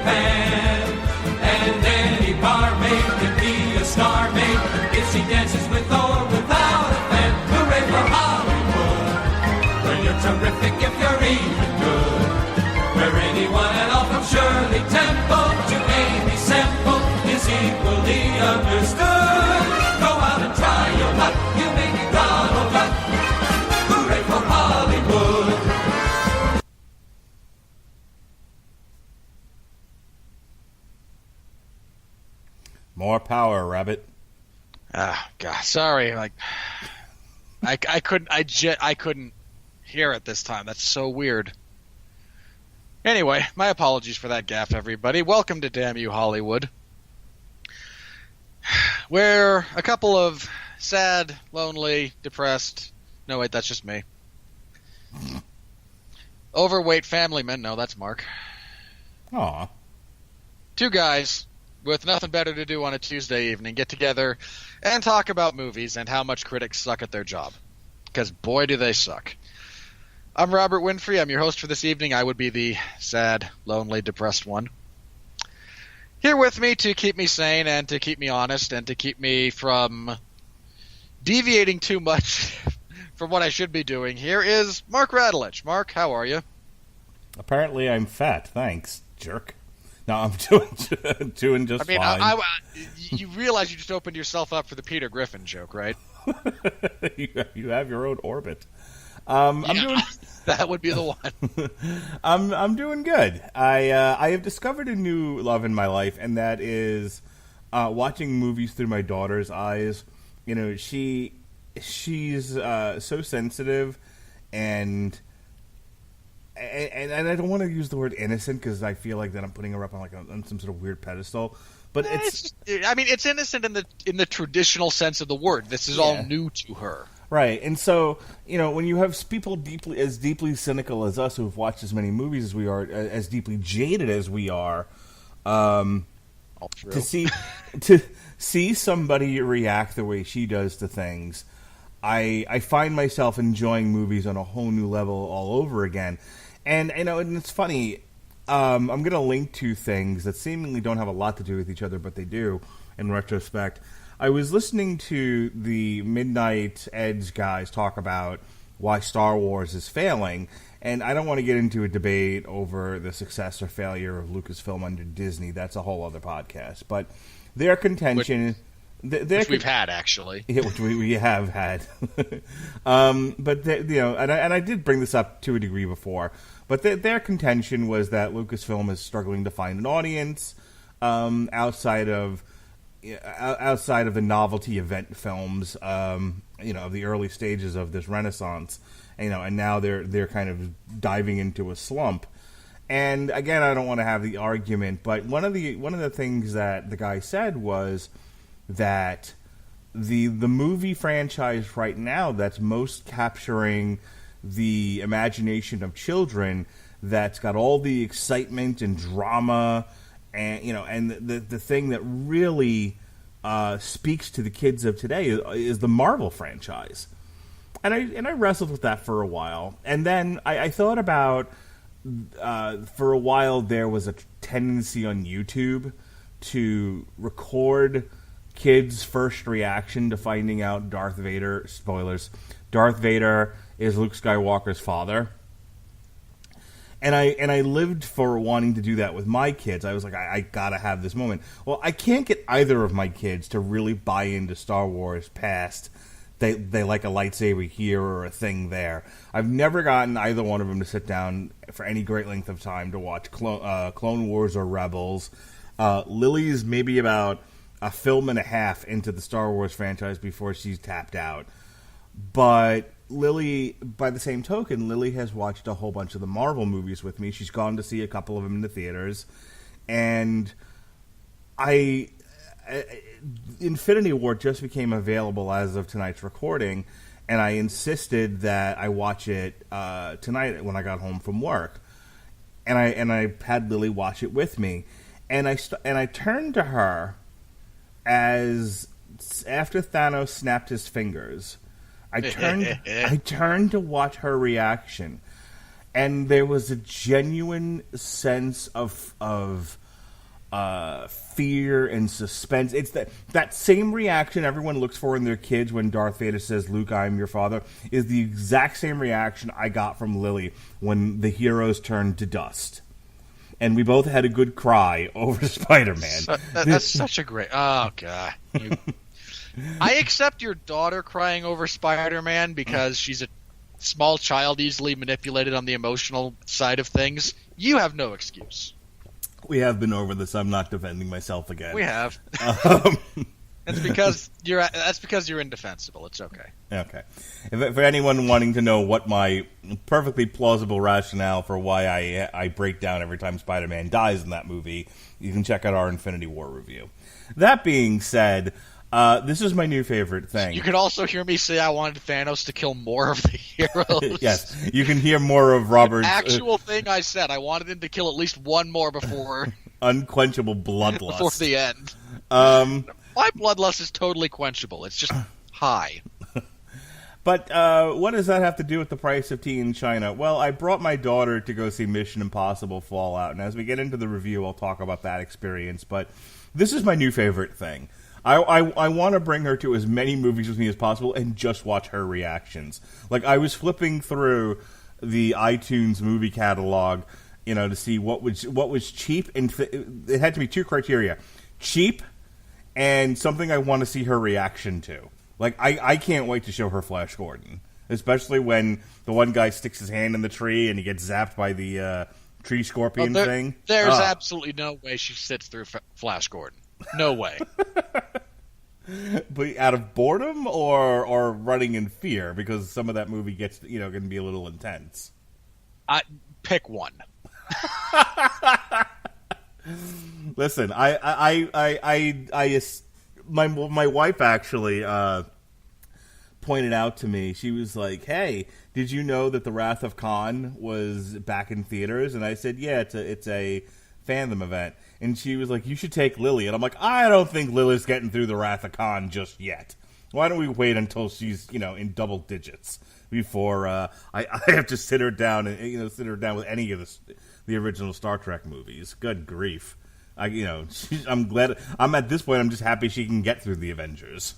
pan. And any barmaid can be a star maid if she dances with or without a fan. Hooray for Hollywood! When you're terrific if you're even good. Where anyone at all from Shirley Temple to Amy Semple is equally understood. Go out and try your luck, you may be Donald Duck. Hooray for Hollywood! More power, Rabbit. Ah, God, sorry. Like, I couldn't hear it this time. That's so weird. Anyway, my apologies for that gaffe, everybody. Welcome to Damn You Hollywood, where a couple of sad, lonely, depressed. No, wait, that's just me. Overweight family men. No, that's Mark. Aw. Two guys with nothing better to do on a Tuesday evening get together and talk about movies and how much critics suck at their job. Because boy, do they suck. I'm Robert Winfrey. I'm your host for this evening. I would be the sad, lonely, depressed one. Here with me to keep me sane and to keep me honest and to keep me from deviating too much from what I should be doing here is Mark Radulich. Mark, how are you? Apparently I'm fat. Thanks, jerk. No, I'm doing just fine. You realize you just opened yourself up for the Peter Griffin joke, right? You have your own orbit. That would be the one. I'm doing good. I have discovered a new love in my life, and that is watching movies through my daughter's eyes. You know, she's so sensitive, and I don't want to use the word innocent because I feel like that I'm putting her up on some sort of weird pedestal. But it's innocent in the traditional sense of the word. This is all new to her. Right, and so, you know, when you have people deeply cynical as us who've watched as many movies as we are, as deeply jaded as we are, to see somebody react the way she does to things, I find myself enjoying movies on a whole new level all over again. And, you know, and it's funny, I'm going to link two things that seemingly don't have a lot to do with each other, but they do in retrospect. I was listening to the Midnight Edge guys talk about why Star Wars is failing, and I don't want to get into a debate over the success or failure of Lucasfilm under Disney. That's a whole other podcast. But their contention... Which we've had, actually. Yeah, which we have had. But, you know, and I did bring this up to a degree before, but their contention was that Lucasfilm is struggling to find an audience outside of the novelty event films, you know, of the early stages of this renaissance, you know, and now they're kind of diving into a slump. And again, I don't want to have the argument, but one of the things that the guy said was that the movie franchise right now that's most capturing the imagination of children, that's got all the excitement and drama, and you know, and the thing that really speaks to the kids of today is the Marvel franchise. And I wrestled with that for a while, and then I thought about for a while there was a tendency on YouTube to record kids' first reaction to finding out Darth Vader, spoilers, Darth Vader is Luke Skywalker's father. And I lived for wanting to do that with my kids. I was like, I gotta have this moment. Well, I can't get either of my kids to really buy into Star Wars past they like a lightsaber here or a thing there. I've never gotten either one of them to sit down for any great length of time to watch Clone Wars or Rebels. Lily's maybe about a film and a half into the Star Wars franchise before she's tapped out. But Lily, by the same token, Lily has watched a whole bunch of the Marvel movies with me. She's gone to see a couple of them in the theaters. And Infinity War just became available as of tonight's recording, and I insisted that I watch it tonight when I got home from work. And I had Lily watch it with me. And I turned to her as after Thanos snapped his fingers, I turned to watch her reaction, and there was a genuine sense of fear and suspense. It's that same reaction everyone looks for in their kids when Darth Vader says, "Luke, I am your father," is the exact same reaction I got from Lily when the heroes turned to dust. And we both had a good cry over Spider-Man. That's such a great... Oh, God. I accept your daughter crying over Spider-Man because she's a small child easily manipulated on the emotional side of things. You have no excuse. We have been over this. I'm not defending myself again. We have. That's because you're indefensible. It's okay. Okay. For anyone wanting to know what my perfectly plausible rationale for why I break down every time Spider-Man dies in that movie, you can check out our Infinity War review. That being said, this is my new favorite thing. You can also hear me say I wanted Thanos to kill more of the heroes. Yes, you can hear more of Robert's... actual thing I said. I wanted him to kill at least one more before... unquenchable bloodlust. Before the end. My bloodlust is totally quenchable. It's just high. But what does that have to do with the price of tea in China? Well, I brought my daughter to go see Mission Impossible Fallout, and as we get into the review, I'll talk about that experience. But this is my new favorite thing. I want to bring her to as many movies with me as possible and just watch her reactions. Like, I was flipping through the iTunes movie catalog, to see what was cheap, and it had to be two criteria: cheap and something I want to see her reaction to. Like, I can't wait to show her Flash Gordon, especially when the one guy sticks his hand in the tree and he gets zapped by the tree scorpion thing. There's absolutely no way she sits through Flash Gordon. No way. But out of boredom or running in fear, because some of that movie gets going to be a little intense. Pick one. Listen, my wife actually pointed out to me. She was like, "Hey, did you know that The Wrath of Khan was back in theaters?" And I said, "Yeah, it's a fandom event." And she was like, "You should take Lily." And I'm like, "I don't think Lily's getting through The Wrath of Khan just yet. Why don't we wait until she's, in double digits before I have to sit her down and, sit her down with any of the original Star Trek movies." Good grief. I'm glad. I'm at this point, I'm just happy she can get through the Avengers.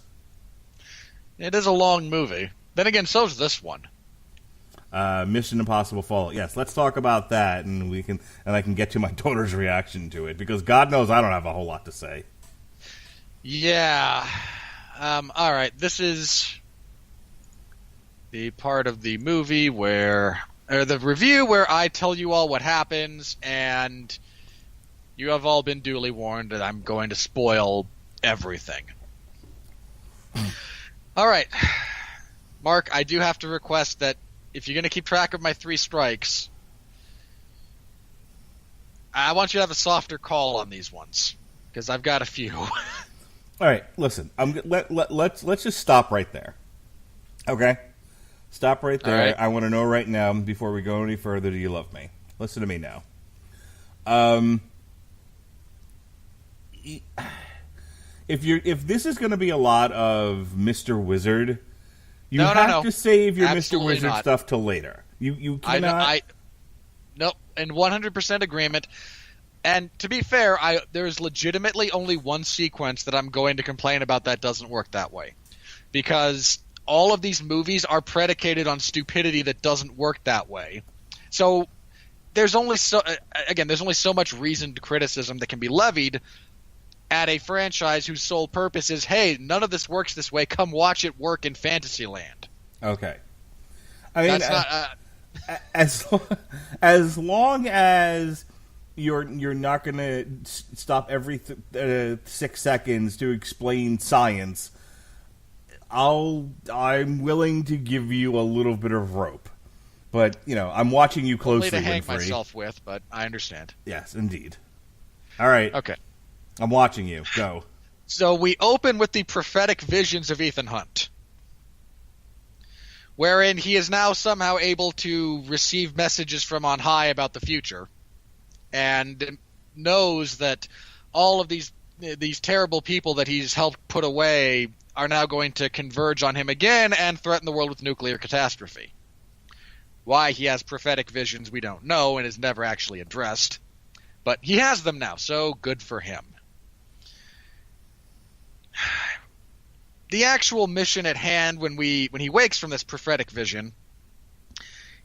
It is a long movie. Then again, so's this one. Mission Impossible Fallout. Yes, let's talk about that, and I can get to my daughter's reaction to it, because God knows I don't have a whole lot to say. Yeah. All right. This is the part of the movie or the review where I tell you all what happens, and you have all been duly warned that I'm going to spoil everything. All right. Mark, I do have to request that if you're going to keep track of my 3 strikes, I want you to have a softer call on these ones, because I've got a few. All right, listen. Let's just stop right there. Okay? Stop right there. Right. I want to know right now, before we go any further, do you love me? Listen to me now. If this is going to be a lot of Mr. Wizard, you have to save your Absolutely Mr. Wizard not. Stuff till later. You cannot. Nope, in 100% agreement. And to be fair, there's legitimately only one sequence that I'm going to complain about that doesn't work that way, because all of these movies are predicated on stupidity that doesn't work that way. So there's only so much reasoned criticism that can be levied at a franchise whose sole purpose is, hey, none of this works this way. Come watch it work in Fantasyland. Okay. I mean, that's not, as long as you're not going to stop every 6 seconds to explain science, I'm willing to give you a little bit of rope. But, I'm watching you closely, only to hang Winfrey. myself with, but I understand. Yes, indeed. All right. Okay. I'm watching you. Go. So we open with the prophetic visions of Ethan Hunt, wherein he is now somehow able to receive messages from on high about the future, and knows that all of these terrible people that he's helped put away are now going to converge on him again and threaten the world with nuclear catastrophe. Why he has prophetic visions we don't know and is never actually addressed. But he has them now, so good for him. The actual mission at hand when he wakes from this prophetic vision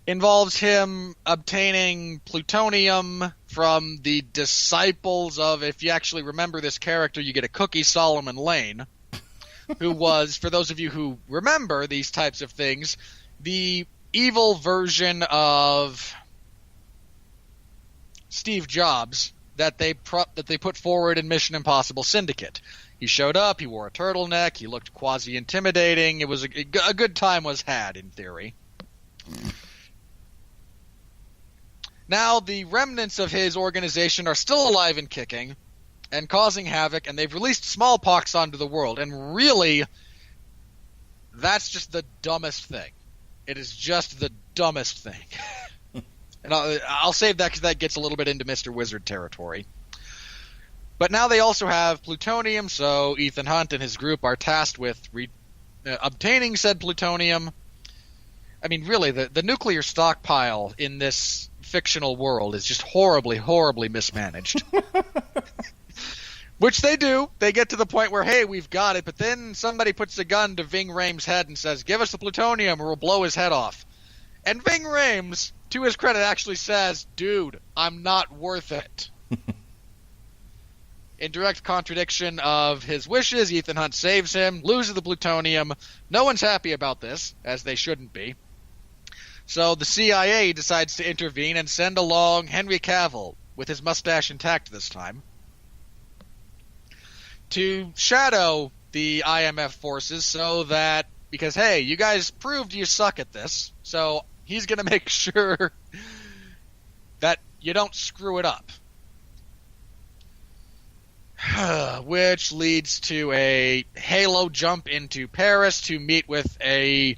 involves him obtaining plutonium from the disciples of, if you actually remember this character, you get a cookie, Solomon Lane, who was, for those of you who remember these types of things, the evil version of Steve Jobs that they put forward in Mission Impossible Syndicate. He showed up, he wore a turtleneck, he looked quasi-intimidating. It was a good time was had, in theory. Now, the remnants of his organization are still alive and kicking and causing havoc, and they've released smallpox onto the world. And really, that's just the dumbest thing. It is just the dumbest thing. And I'll save that because that gets a little bit into Mr. Wizard territory. But now they also have plutonium, so Ethan Hunt and his group are tasked with obtaining said plutonium. I mean, really, the nuclear stockpile in this fictional world is just horribly, horribly mismanaged. Which they do. They get to the point where, hey, we've got it, but then somebody puts a gun to Ving Rhames' head and says, give us the plutonium or we'll blow his head off. And Ving Rhames, to his credit, actually says, dude, I'm not worth it. In direct contradiction of his wishes, Ethan Hunt saves him, loses the plutonium. No one's happy about this, as they shouldn't be. So the CIA decides to intervene and send along Henry Cavill, with his mustache intact this time, to shadow the IMF forces so that, because, hey, you guys proved you suck at this, so he's going to make sure that you don't screw it up. Which leads to a Halo jump into Paris to meet with a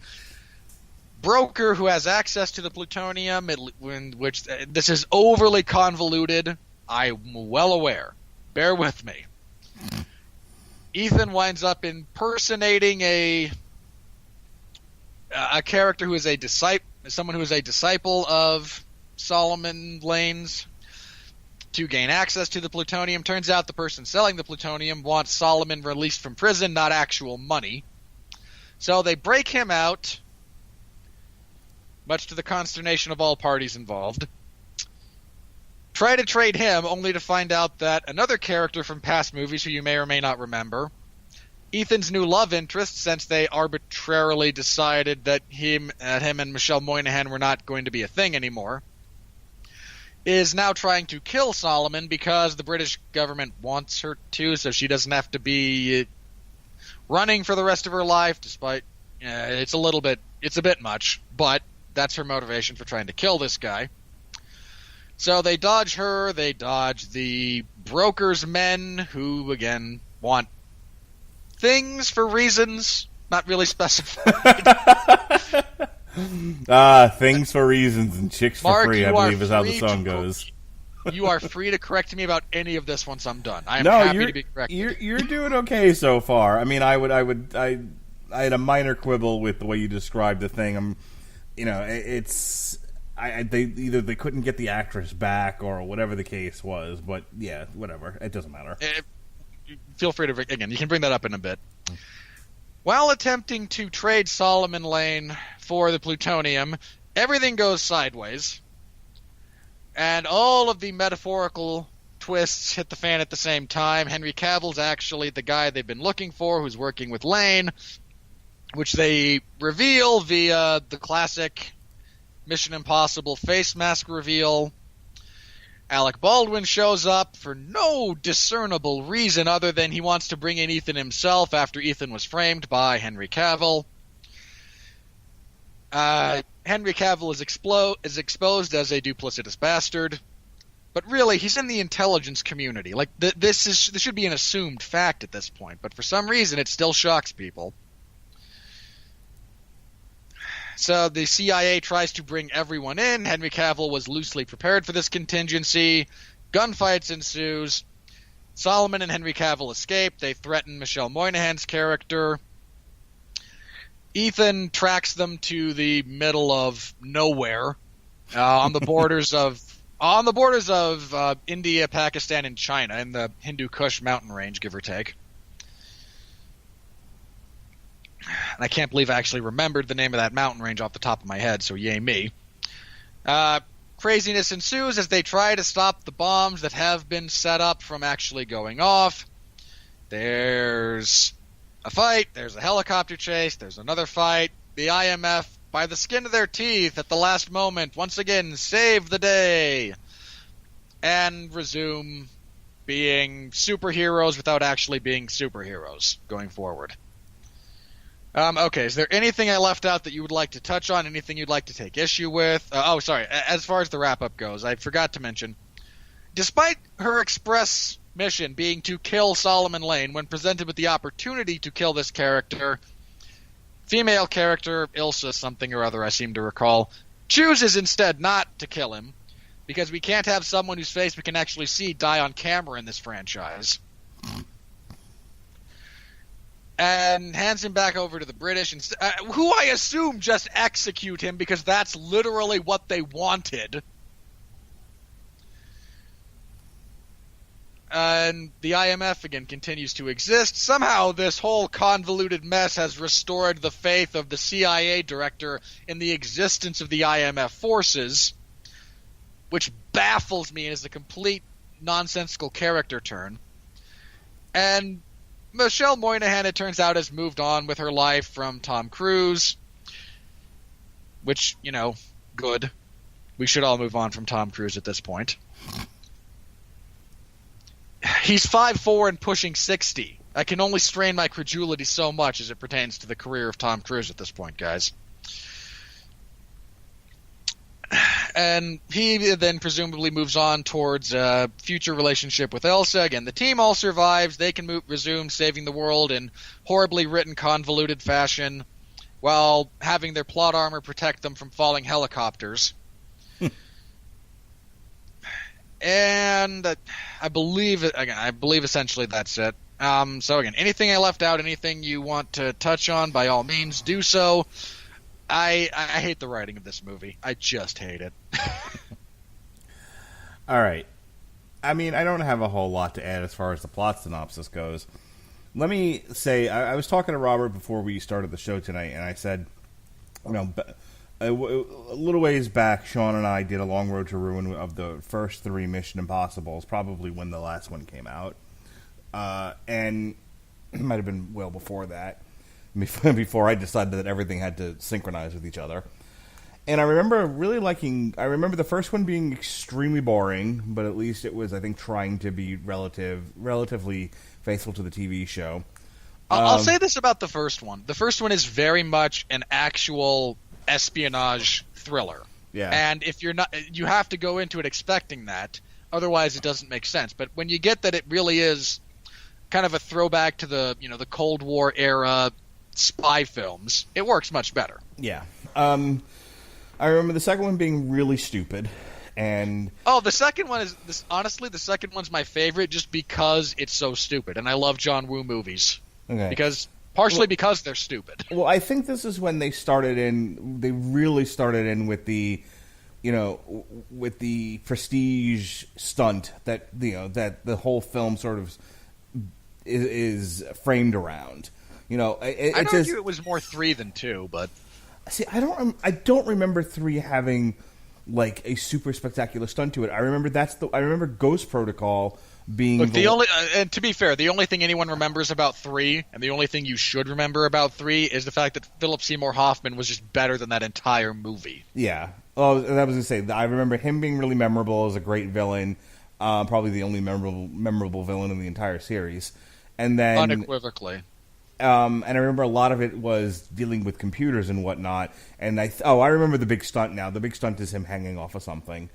broker who has access to the plutonium, which this is overly convoluted. I'm well aware. Bear with me. Ethan winds up impersonating a character who is someone who is a disciple of Solomon Lane's, to gain access to the plutonium. Turns out the person selling the plutonium wants Solomon released from prison, not actual money. So they break him out, much to the consternation of all parties involved. Try to trade him, only to find out that another character from past movies who you may or may not remember, Ethan's new love interest, since they arbitrarily decided that him and Michelle Moynihan were not going to be a thing anymore, is now trying to kill Solomon because the British government wants her to, so she doesn't have to be running for the rest of her life, despite it's a bit much, but that's her motivation for trying to kill this guy. So they dodge her, they dodge the broker's men, who, again, want things for reasons not really specified. Things for reasons and chicks for Mark, free, I believe is how the song goes. You are free to correct me about any of this once I'm done. I am happy to be corrected. You're doing okay so far. I mean, I had a minor quibble with the way you described the thing. They couldn't get the actress back or whatever the case was, but yeah, whatever. It doesn't matter. Feel free to, again, you can bring that up in a bit. While attempting to trade Solomon Lane for the plutonium, everything goes sideways, and all of the metaphorical twists hit the fan at the same time. Henry Cavill's actually the guy they've been looking for, who's working with Lane, which they reveal via the classic Mission Impossible face mask reveal. Alec Baldwin shows up for no discernible reason other than he wants to bring in Ethan himself after Ethan was framed by Henry Cavill. Henry Cavill is exposed as a duplicitous bastard, but really he's in the intelligence community. Like this should be an assumed fact at this point, but for some reason it still shocks people. So the CIA tries to bring everyone in. Henry Cavill was loosely prepared for this contingency. Gunfights ensues. Solomon and Henry Cavill escape. They threaten Michelle Moynihan's character. Ethan tracks them to the middle of nowhere, on the borders of on the borders of India, Pakistan, and China, in the Hindu Kush mountain range, give or take. And I can't believe I actually remembered the name of that mountain range off the top of my head, so yay me. Craziness ensues as they try to stop the bombs that have been set up from actually going off. There's a fight, there's a helicopter chase, there's another fight. The IMF, by the skin of their teeth at the last moment, once again save the day and resume being superheroes without actually being superheroes going forward. Okay, is there anything I left out that you would like to touch on? Anything you'd like to take issue with? Sorry. As far as the wrap-up goes, I forgot to mention, despite her express mission being to kill Solomon Lane, when presented with the opportunity to kill this character, female character, Ilsa something or other I seem to recall, chooses instead not to kill him, because we can't have someone whose face we can actually see die on camera in this franchise. And hands him back over to the British, who I assume just execute him because that's literally what they wanted. And the IMF, again, continues to exist. Somehow this whole convoluted mess has restored the faith of the CIA director in the existence of the IMF forces, which baffles me and is a complete nonsensical character turn. And Michelle Moynihan, it turns out, has moved on with her life from Tom Cruise, which, good. We should all move on from Tom Cruise at this point. He's 5'4" and pushing 60. I can only strain my credulity so much as it pertains to the career of Tom Cruise at this point, guys. And he then presumably moves on towards a future relationship with Elsa. Again, the team all survives. They can resume saving the world in horribly written, convoluted fashion while having their plot armor protect them from falling helicopters. And I believe essentially that's it. So again, anything I left out, anything you want to touch on, by all means, do so. I hate the writing of this movie. I just hate it. All right. I mean, I don't have a whole lot to add as far as the plot synopsis goes. Let me say, I was talking to Robert before we started the show tonight, and I said, a little ways back, Sean and I did a Long Road to Ruin of the first 3 Mission Impossibles, probably when the last one came out. And it might have been well before that, before I decided that everything had to synchronize with each other. And I remember the first one being extremely boring, but at least it was, I think, trying to be relatively faithful to the TV show. I'll say this about the first one. The first one is very much an actual espionage thriller. Yeah. And if you're not, you have to go into it expecting that. Otherwise, it doesn't make sense. But when you get that it really is kind of a throwback to the, the Cold War era spy films, it works much better. Yeah. I remember the second one being really stupid. And the second one is honestly, the second one's my favorite just because it's so stupid. And I love John Woo movies. Okay. Because they're stupid. Well, I think this is when they really started in with the, with the prestige stunt that, that the whole film sort of is framed around. I'd argue it was more 3 than 2, but see, I don't remember 3 having like a super spectacular stunt to it. I remember Ghost Protocol being and to be fair, the only thing anyone remembers about 3, and the only thing you should remember about 3, is the fact that Philip Seymour Hoffman was just better than that entire movie. Yeah. Oh, and I was gonna say, I remember him being really memorable as a great villain, probably the only memorable villain in the entire series, and then unequivocally. And I remember a lot of it was dealing with computers and whatnot. And I remember the big stunt now. The big stunt is him hanging off of something.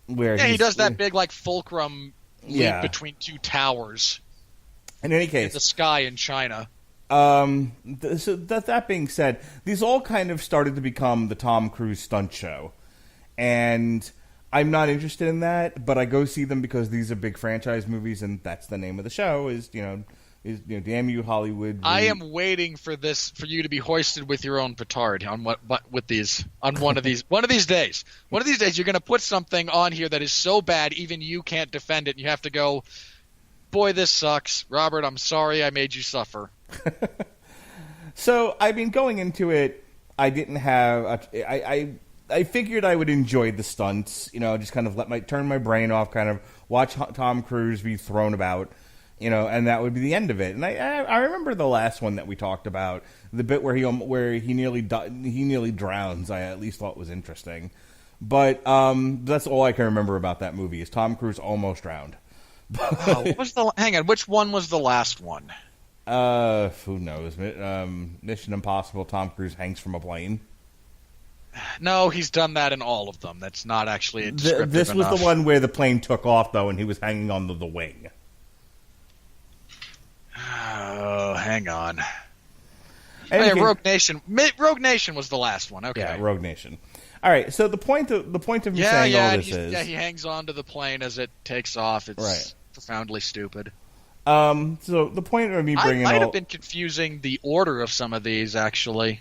Where he does that big fulcrum leap between 2 towers. In any case, in the sky in China. So that being said, these all kind of started to become the Tom Cruise stunt show, and I'm not interested in that. But I go see them because these are big franchise movies, and that's the name of the show. Is Damn you, Hollywood. I am waiting for you to be hoisted with your own petard on one of these days. One of these days, you're going to put something on here that is so bad even you can't defend it, and you have to go, boy, this sucks. Robert, I'm sorry I made you suffer. So, I mean, going into it, I didn't have... I figured I would enjoy the stunts, just kind of turn my brain off, kind of watch Tom Cruise be thrown about, and that would be the end of it. And I remember the last one that we talked about, the bit where he nearly drowns. I at least thought was interesting, but that's all I can remember about that movie is Tom Cruise almost drowned. Hang on, which one was the last one? Who knows? Mission Impossible. Tom Cruise hangs from a plane. No, he's done that in all of them. That's not actually descriptive This was enough. the one where the plane took off, though, and he was hanging on the wing. Oh, hang on. Anything... Rogue Nation. Rogue Nation was the last one. Okay. Yeah, Rogue Nation. All right. So the point of me saying all this is, he hangs on to the plane as it takes off. It's right. Profoundly stupid. So the point of me bringing I might have been confusing the order of some of these, actually.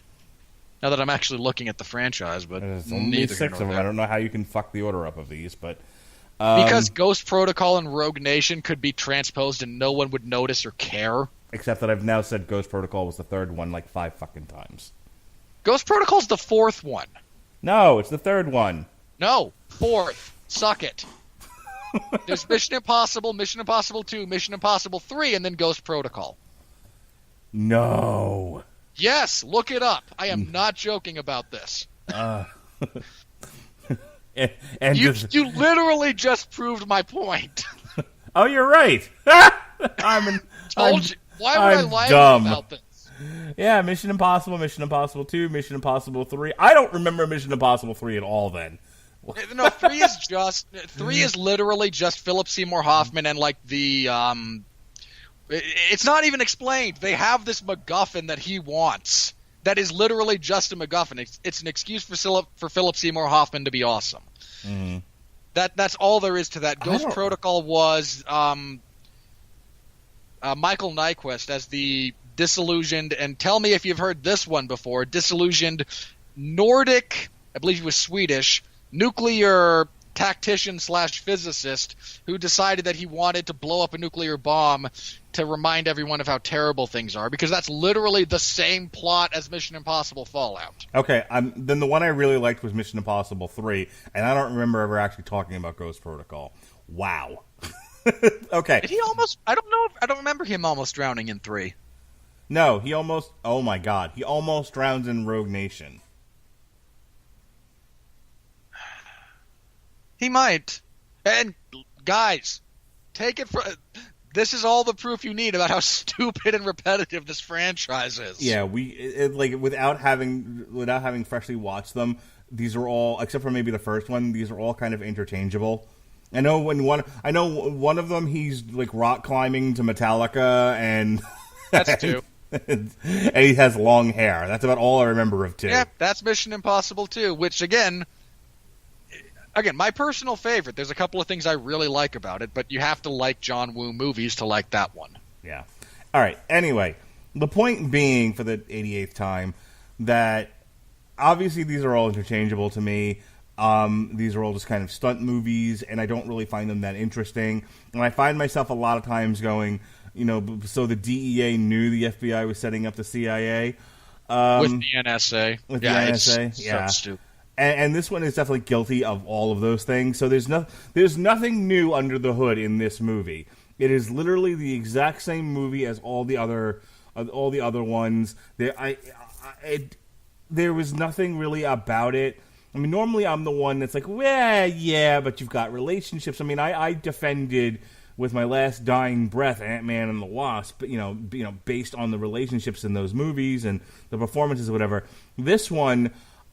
Now that I'm actually looking at the franchise, but there's only 6 of them. I don't know how you can fuck the order up of these, but because Ghost Protocol and Rogue Nation could be transposed and no one would notice or care. Except that I've now said Ghost Protocol was the third one like 5 fucking times. Ghost Protocol's the 4th one. No, it's the 3rd one. No, 4th. Suck it. There's Mission Impossible, Mission Impossible 2, Mission Impossible 3, and then Ghost Protocol. No. Yes, look it up. I am not joking about this. And you literally just proved my point. Oh, you're right. Told you. Why would I lie about this? Yeah, Mission Impossible, Mission Impossible 2, Mission Impossible 3. I don't remember Mission Impossible 3 at all then. No, 3 is literally just Philip Seymour Hoffman and like the it's not even explained. They have this MacGuffin that he wants that is literally just a MacGuffin. It's an excuse for Philip Seymour Hoffman to be awesome. Mm-hmm. That's all there is to that. Ghost Protocol was Michael Nyqvist as the disillusioned, and tell me if you've heard this one before, disillusioned Nordic, I believe he was Swedish, nuclear tactician / physicist who decided that he wanted to blow up a nuclear bomb to remind everyone of how terrible things are, because that's literally the same plot as Mission Impossible Fallout. Okay, then the one I really liked was Mission Impossible 3, and I don't remember ever actually talking about Ghost Protocol. Wow. Okay. Did he almost... I don't remember him almost drowning in 3. No, he almost... Oh my god. He almost drowns in Rogue Nation. He might. And, guys, take it for... This is all the proof you need about how stupid and repetitive this franchise is. Yeah, without having freshly watched them, these are all, except for maybe the first one, these are all kind of interchangeable. I know one of them he's like rock climbing to Metallica, and that's 2. And he has long hair. That's about all I remember of 2. Yeah, that's Mission Impossible 2, which again, my personal favorite. There's a couple of things I really like about it, but you have to like John Woo movies to like that one. Yeah. All right. Anyway, the point being, for the 88th time, that obviously these are all interchangeable to me. These are all just kind of stunt movies, and I don't really find them that interesting. And I find myself a lot of times going, so the DEA knew the FBI was setting up the CIA. With the NSA. With the NSA. It's yeah. so stupid. And this one is definitely guilty of all of those things. So there's nothing new under the hood in this movie. It is literally the exact same movie as all the other ones. There was nothing really about it. I mean, normally I'm the one that's like, well, yeah, but you've got relationships. I mean, I defended with my last dying breath Ant-Man and the Wasp, based on the relationships in those movies and the performances or whatever. This one,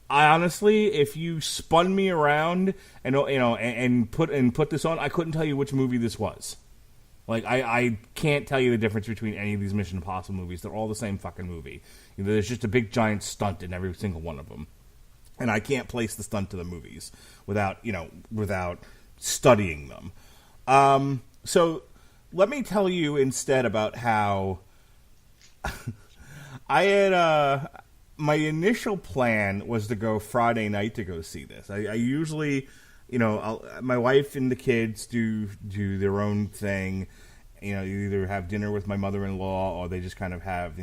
I honestly, if you spun me around and put this on, I couldn't tell you which movie this was. Like, I can't tell you the difference between any of these Mission Impossible movies. They're all the same fucking movie. There's just a big giant stunt in every single one of them. And I can't place the stunt to the movies without studying them. So let me tell you instead about how I had my initial plan was to go Friday night to go see this. I usually, my wife and the kids do their own thing. You either have dinner with my mother-in-law or they just kind of have,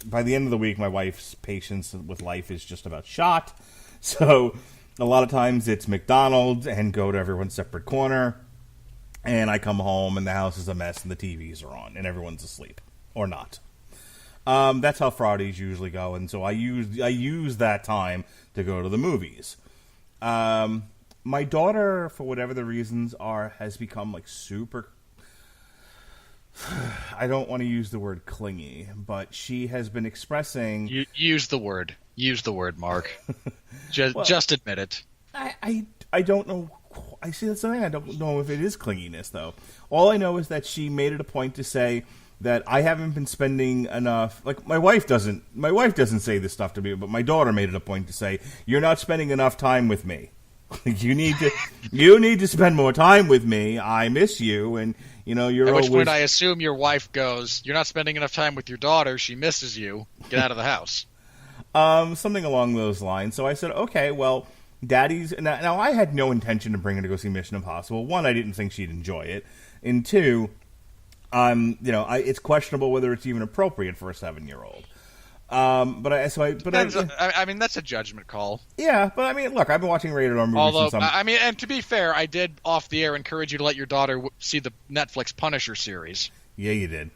by the end of the week, my wife's patience with life is just about shot. So a lot of times it's McDonald's and go to everyone's separate corner. And I come home and the house is a mess and the TVs are on and everyone's asleep. Or not. That's how Fridays usually go, and so I use that time to go to the movies. My daughter, for whatever the reasons are, has become like super. I don't want to use the word clingy, but she has been expressing. Use the word. Use the word, Mark. Just admit it. I don't know. I see that's something I don't know if it is clinginess though. All I know is that she made it a point to say that I haven't been spending enough. Like my wife doesn't say this stuff to me, but my daughter made it a point to say, "You're not spending enough time with me. you need to spend more time with me. I miss you, and you're At which always." point, I assume your wife goes, "You're not spending enough time with your daughter. She misses you. Get out of the house." Something along those lines. So I said, "Okay, well, Daddy's." Now I had no intention of bringing her to go see Mission Impossible. One, I didn't think she'd enjoy it, and two. It's questionable whether it's even appropriate for a 7-year-old. I mean, that's a judgment call. Yeah, but I mean, look, I've been watching rated R movies. Although, and to be fair, I did off the air encourage you to let your daughter see the Netflix Punisher series. Yeah, you did.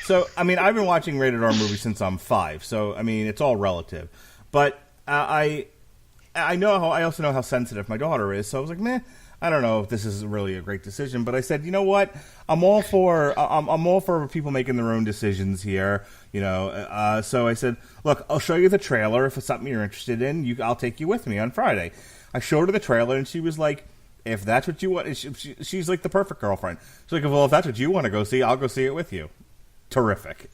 So, I mean, I've been watching rated R movies since I'm 5. So, I mean, it's all relative. But I also know how sensitive my daughter is. So I was like, meh. I don't know if this is really a great decision, but I said, you know what? I'm all for people making their own decisions here, So I said, look, I'll show you the trailer if it's something you're interested in. I'll take you with me on Friday. I showed her the trailer, and she was like, if that's what you want, she's like the perfect girlfriend. She's like, well, if that's what you want to go see, I'll go see it with you. Terrific.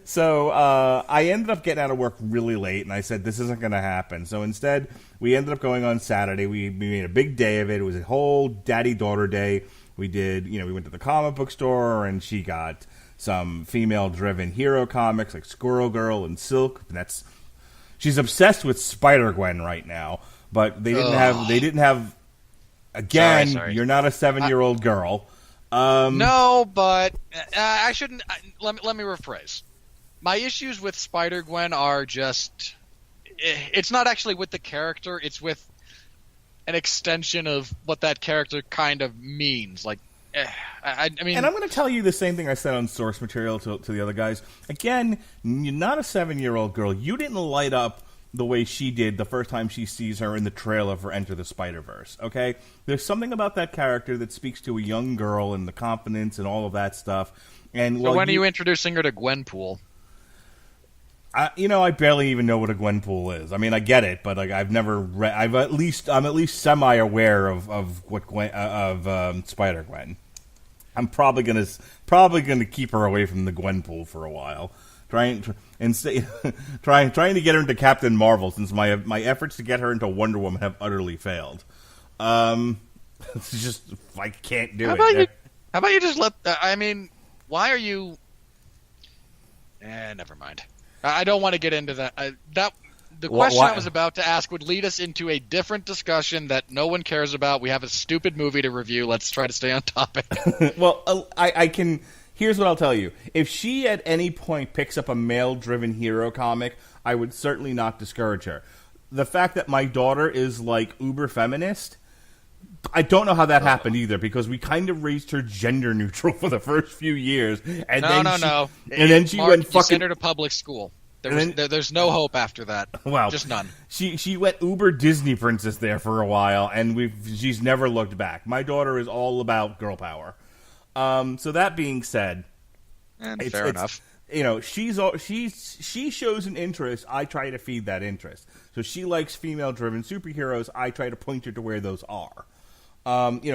So I ended up getting out of work really late, and I said, this isn't going to happen. So instead, we ended up going on Saturday. We made a big day of it. It was a whole daddy-daughter day. We did, we went to the comic book store, and she got some female-driven hero comics like Squirrel Girl and Silk. And she's obsessed with Spider-Gwen right now, but they didn't have, again, sorry. You're not a 7-year-old girl. No, but I shouldn't. Let me rephrase. My issues with Spider-Gwen are just. It's not actually with the character. It's with an extension of what that character kind of means. Like, I mean. And I'm going to tell you the same thing I said on source material to the other guys. Again, you're not a 7-year-old girl. You didn't light up the way she did the first time she sees her in the trailer for Enter the Spider-Verse, okay? There's something about that character that speaks to a young girl and the confidence and all of that stuff. And so when are you introducing her to Gwenpool? I barely even know what a Gwenpool is. I mean, I get it, but like I've never read. I'm at least semi-aware of what Spider-Gwen. I'm probably gonna keep her away from the Gwenpool for a while. Trying to get her into Captain Marvel, since my efforts to get her into Wonder Woman have utterly failed. It's just I can't do it. How about you just let? Why are you? Never mind. I don't want to get into that. The question I was about to ask would lead us into a different discussion that no one cares about. We have a stupid movie to review. Let's try to stay on topic. Well, I can. Here's what I'll tell you. If she at any point picks up a male-driven hero comic, I would certainly not discourage her. The fact that my daughter is, like, uber-feminist, I don't know how that happened either, because we kind of raised her gender-neutral for the first few years. And No. And then she Mark, went fucking... You sent her to public school. There's no hope after that. Well, just none. She went uber Disney princess there for a while, and she's never looked back. My daughter is all about girl power. So that being said, fair enough. She shows an interest. I try to feed that interest. So she likes female-driven superheroes. I try to point her to where those are.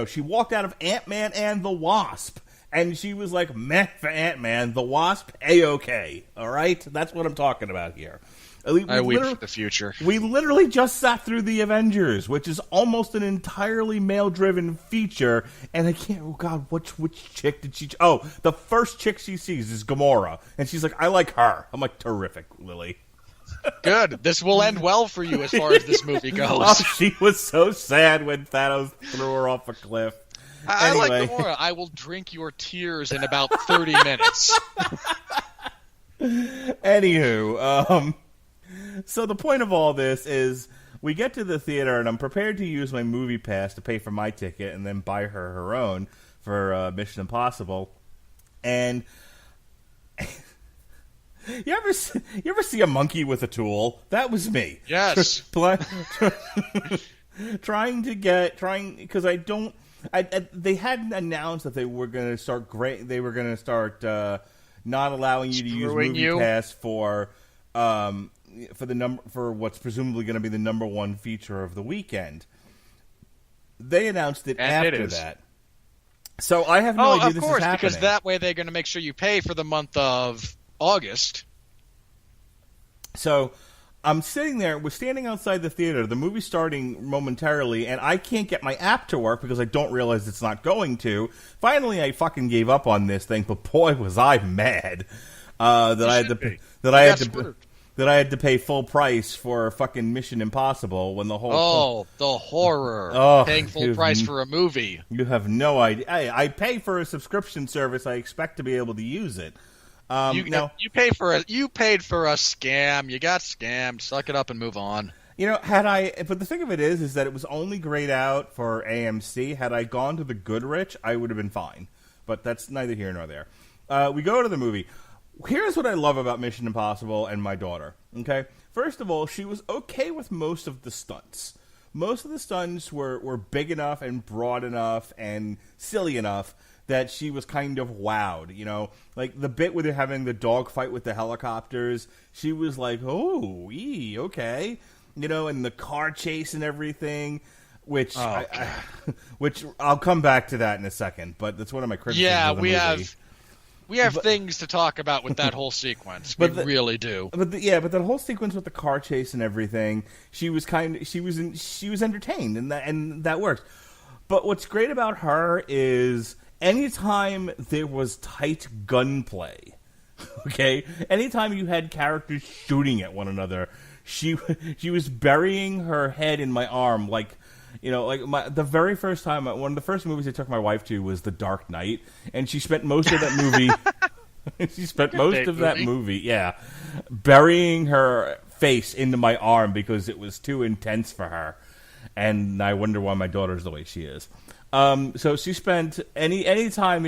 She walked out of Ant-Man and the Wasp, and she was like, meh for Ant-Man, the Wasp, A-OK. All right? That's what I'm talking about here. I weep for the future. We literally just sat through the Avengers, which is almost an entirely male-driven feature, and I can't. Oh God, which chick did she? Oh, the first chick she sees is Gamora, and she's like, "I like her." I'm like, "Terrific, Lily." Good. This will end well for you as far as this movie goes. Oh, she was so sad when Thanos threw her off a cliff. I Anyway. like Gamora. I will drink your tears in about 30 minutes. Anywho, so the point of all this is we get to the theater, and I'm prepared to use my movie pass to pay for my ticket and then buy her own for Mission Impossible. And you ever see a monkey with a tool? That was me. Yes. Trying because they hadn't announced that they were going to start not allowing you to use movie pass for what's presumably going to be the number one feature of the weekend. They announced it after that. So I have no idea this is happening. Of course, because that way they're going to make sure you pay for the month of August. So I'm sitting there, we're standing outside the theater, the movie's starting momentarily, and I can't get my app to work because I don't realize it's not going to. Finally, I fucking gave up on this thing, but boy, was I mad that I had to pay full price for fucking Mission Impossible when the whole... the horror. Paying full price for a movie. You have no idea. I pay for a subscription service. I expect to be able to use it. You paid for a scam. You got scammed. Suck it up and move on. But the thing of it is that it was only grayed out for AMC. Had I gone to the Goodrich, I would have been fine. But that's neither here nor there. We go to the movie. Here's what I love about Mission Impossible and my daughter. Okay, first of all, she was okay with most of the stunts. Most of the stunts were big enough and broad enough and silly enough that she was kind of wowed, like the bit where they're having the dogfight with the helicopters. She was like, "Oh, okay," and the car chase and everything. Which I'll come back to that in a second. But that's one of my criticisms. Yeah, of the movie. We have things to talk about with that whole sequence. We really do. But that whole sequence with the car chase and everything, she was entertained, and that worked. But what's great about her is anytime there was tight gunplay, okay, anytime you had characters shooting at one another, she was burying her head in my arm the very first time, one of the first movies I took my wife to was The Dark Knight, and she spent most of that movie. Burying her face into my arm because it was too intense for her, and I wonder why my daughter's the way she is. So she spent any time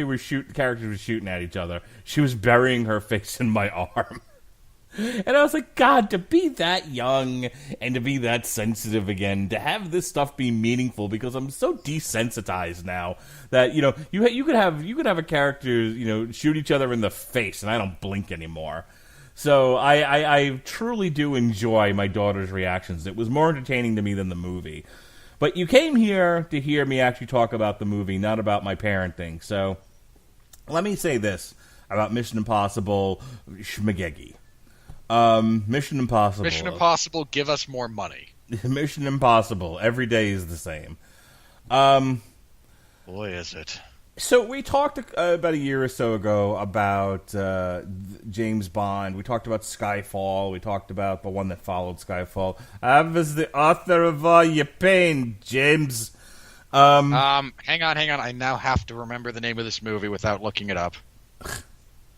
characters were shooting at each other, she was burying her face in my arm. And I was like, God, to be that young and to be that sensitive again, to have this stuff be meaningful, because I'm so desensitized now that you could have a character shoot each other in the face and I don't blink anymore. So I truly do enjoy my daughter's reactions. It was more entertaining to me than the movie. But you came here to hear me actually talk about the movie, not about my parenting. So let me say this about Mission Impossible Schmagegi. Mission Impossible. Mission Impossible, give us more money. Mission Impossible, every day is the same. Boy, is it. So we talked about a year or so ago about James Bond. We talked about Skyfall. We talked about the one that followed Skyfall. I was the author of all your pain, James. Hang on. I now have to remember the name of this movie without looking it up.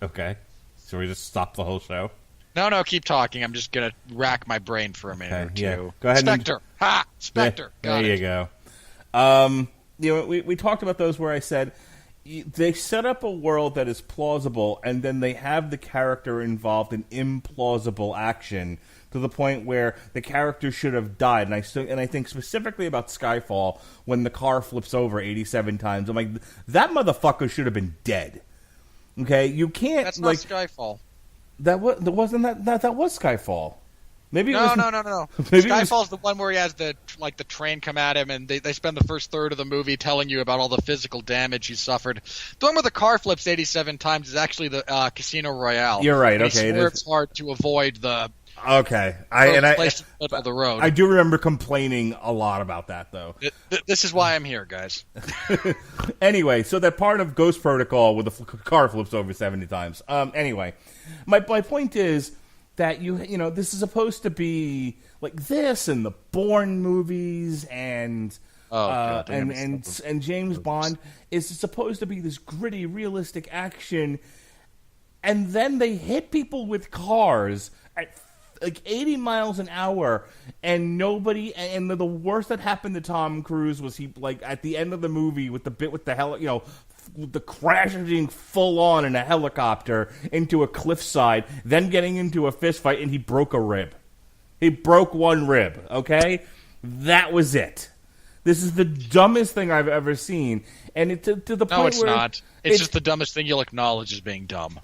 Okay. So we just stop the whole show? No, keep talking. I'm just going to rack my brain for a minute or two. Yeah. Go ahead. Spectre. Spectre. There you go. We talked about those where I said they set up a world that is plausible, and then they have the character involved in implausible action to the point where the character should have died. And I think specifically about Skyfall, when the car flips over 87 times. I'm like, that motherfucker should have been dead. Okay, you can't. That's not Skyfall. That was Skyfall. Maybe no. Skyfall's the one where he has the train come at him, and they spend the first third of the movie telling you about all the physical damage he suffered. The one where the car flips 87 times is actually the Casino Royale. You're right. Okay, it's hard to avoid the Okay, Placed in the middle of the road. I do remember complaining a lot about that, though. This is why I'm here, guys. Anyway, so that part of Ghost Protocol where the car flips over 70 times. Anyway, my point is that you know this is supposed to be like this and the Bourne movies and and James Bond is supposed to be this gritty, realistic action, and then they hit people with cars at like 80 miles an hour, and nobody. And the worst that happened to Tom Cruise was he, like, at the end of the movie with the bit with the the crashing full on in a helicopter into a cliffside, then getting into a fist fight, and he broke a rib. He broke one rib. Okay, that was it. This is the dumbest thing I've ever seen, and it to the point where... No, it's not. It's just the dumbest thing you'll acknowledge as being dumb.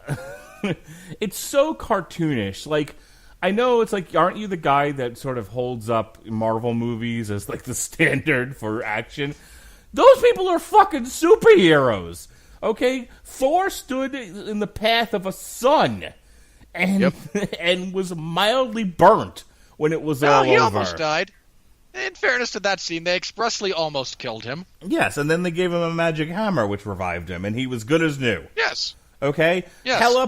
It's so cartoonish. Like, I know it's like, aren't you the guy that sort of holds up Marvel movies as like the standard for action? Those people are fucking superheroes. Okay? Thor stood in the path of a sun and and was mildly burnt when it was all over. He almost died. In fairness to that scene, they expressly almost killed him. Yes, and then they gave him a magic hammer, which revived him, and he was good as new. Yes. Okay? Yes, Hella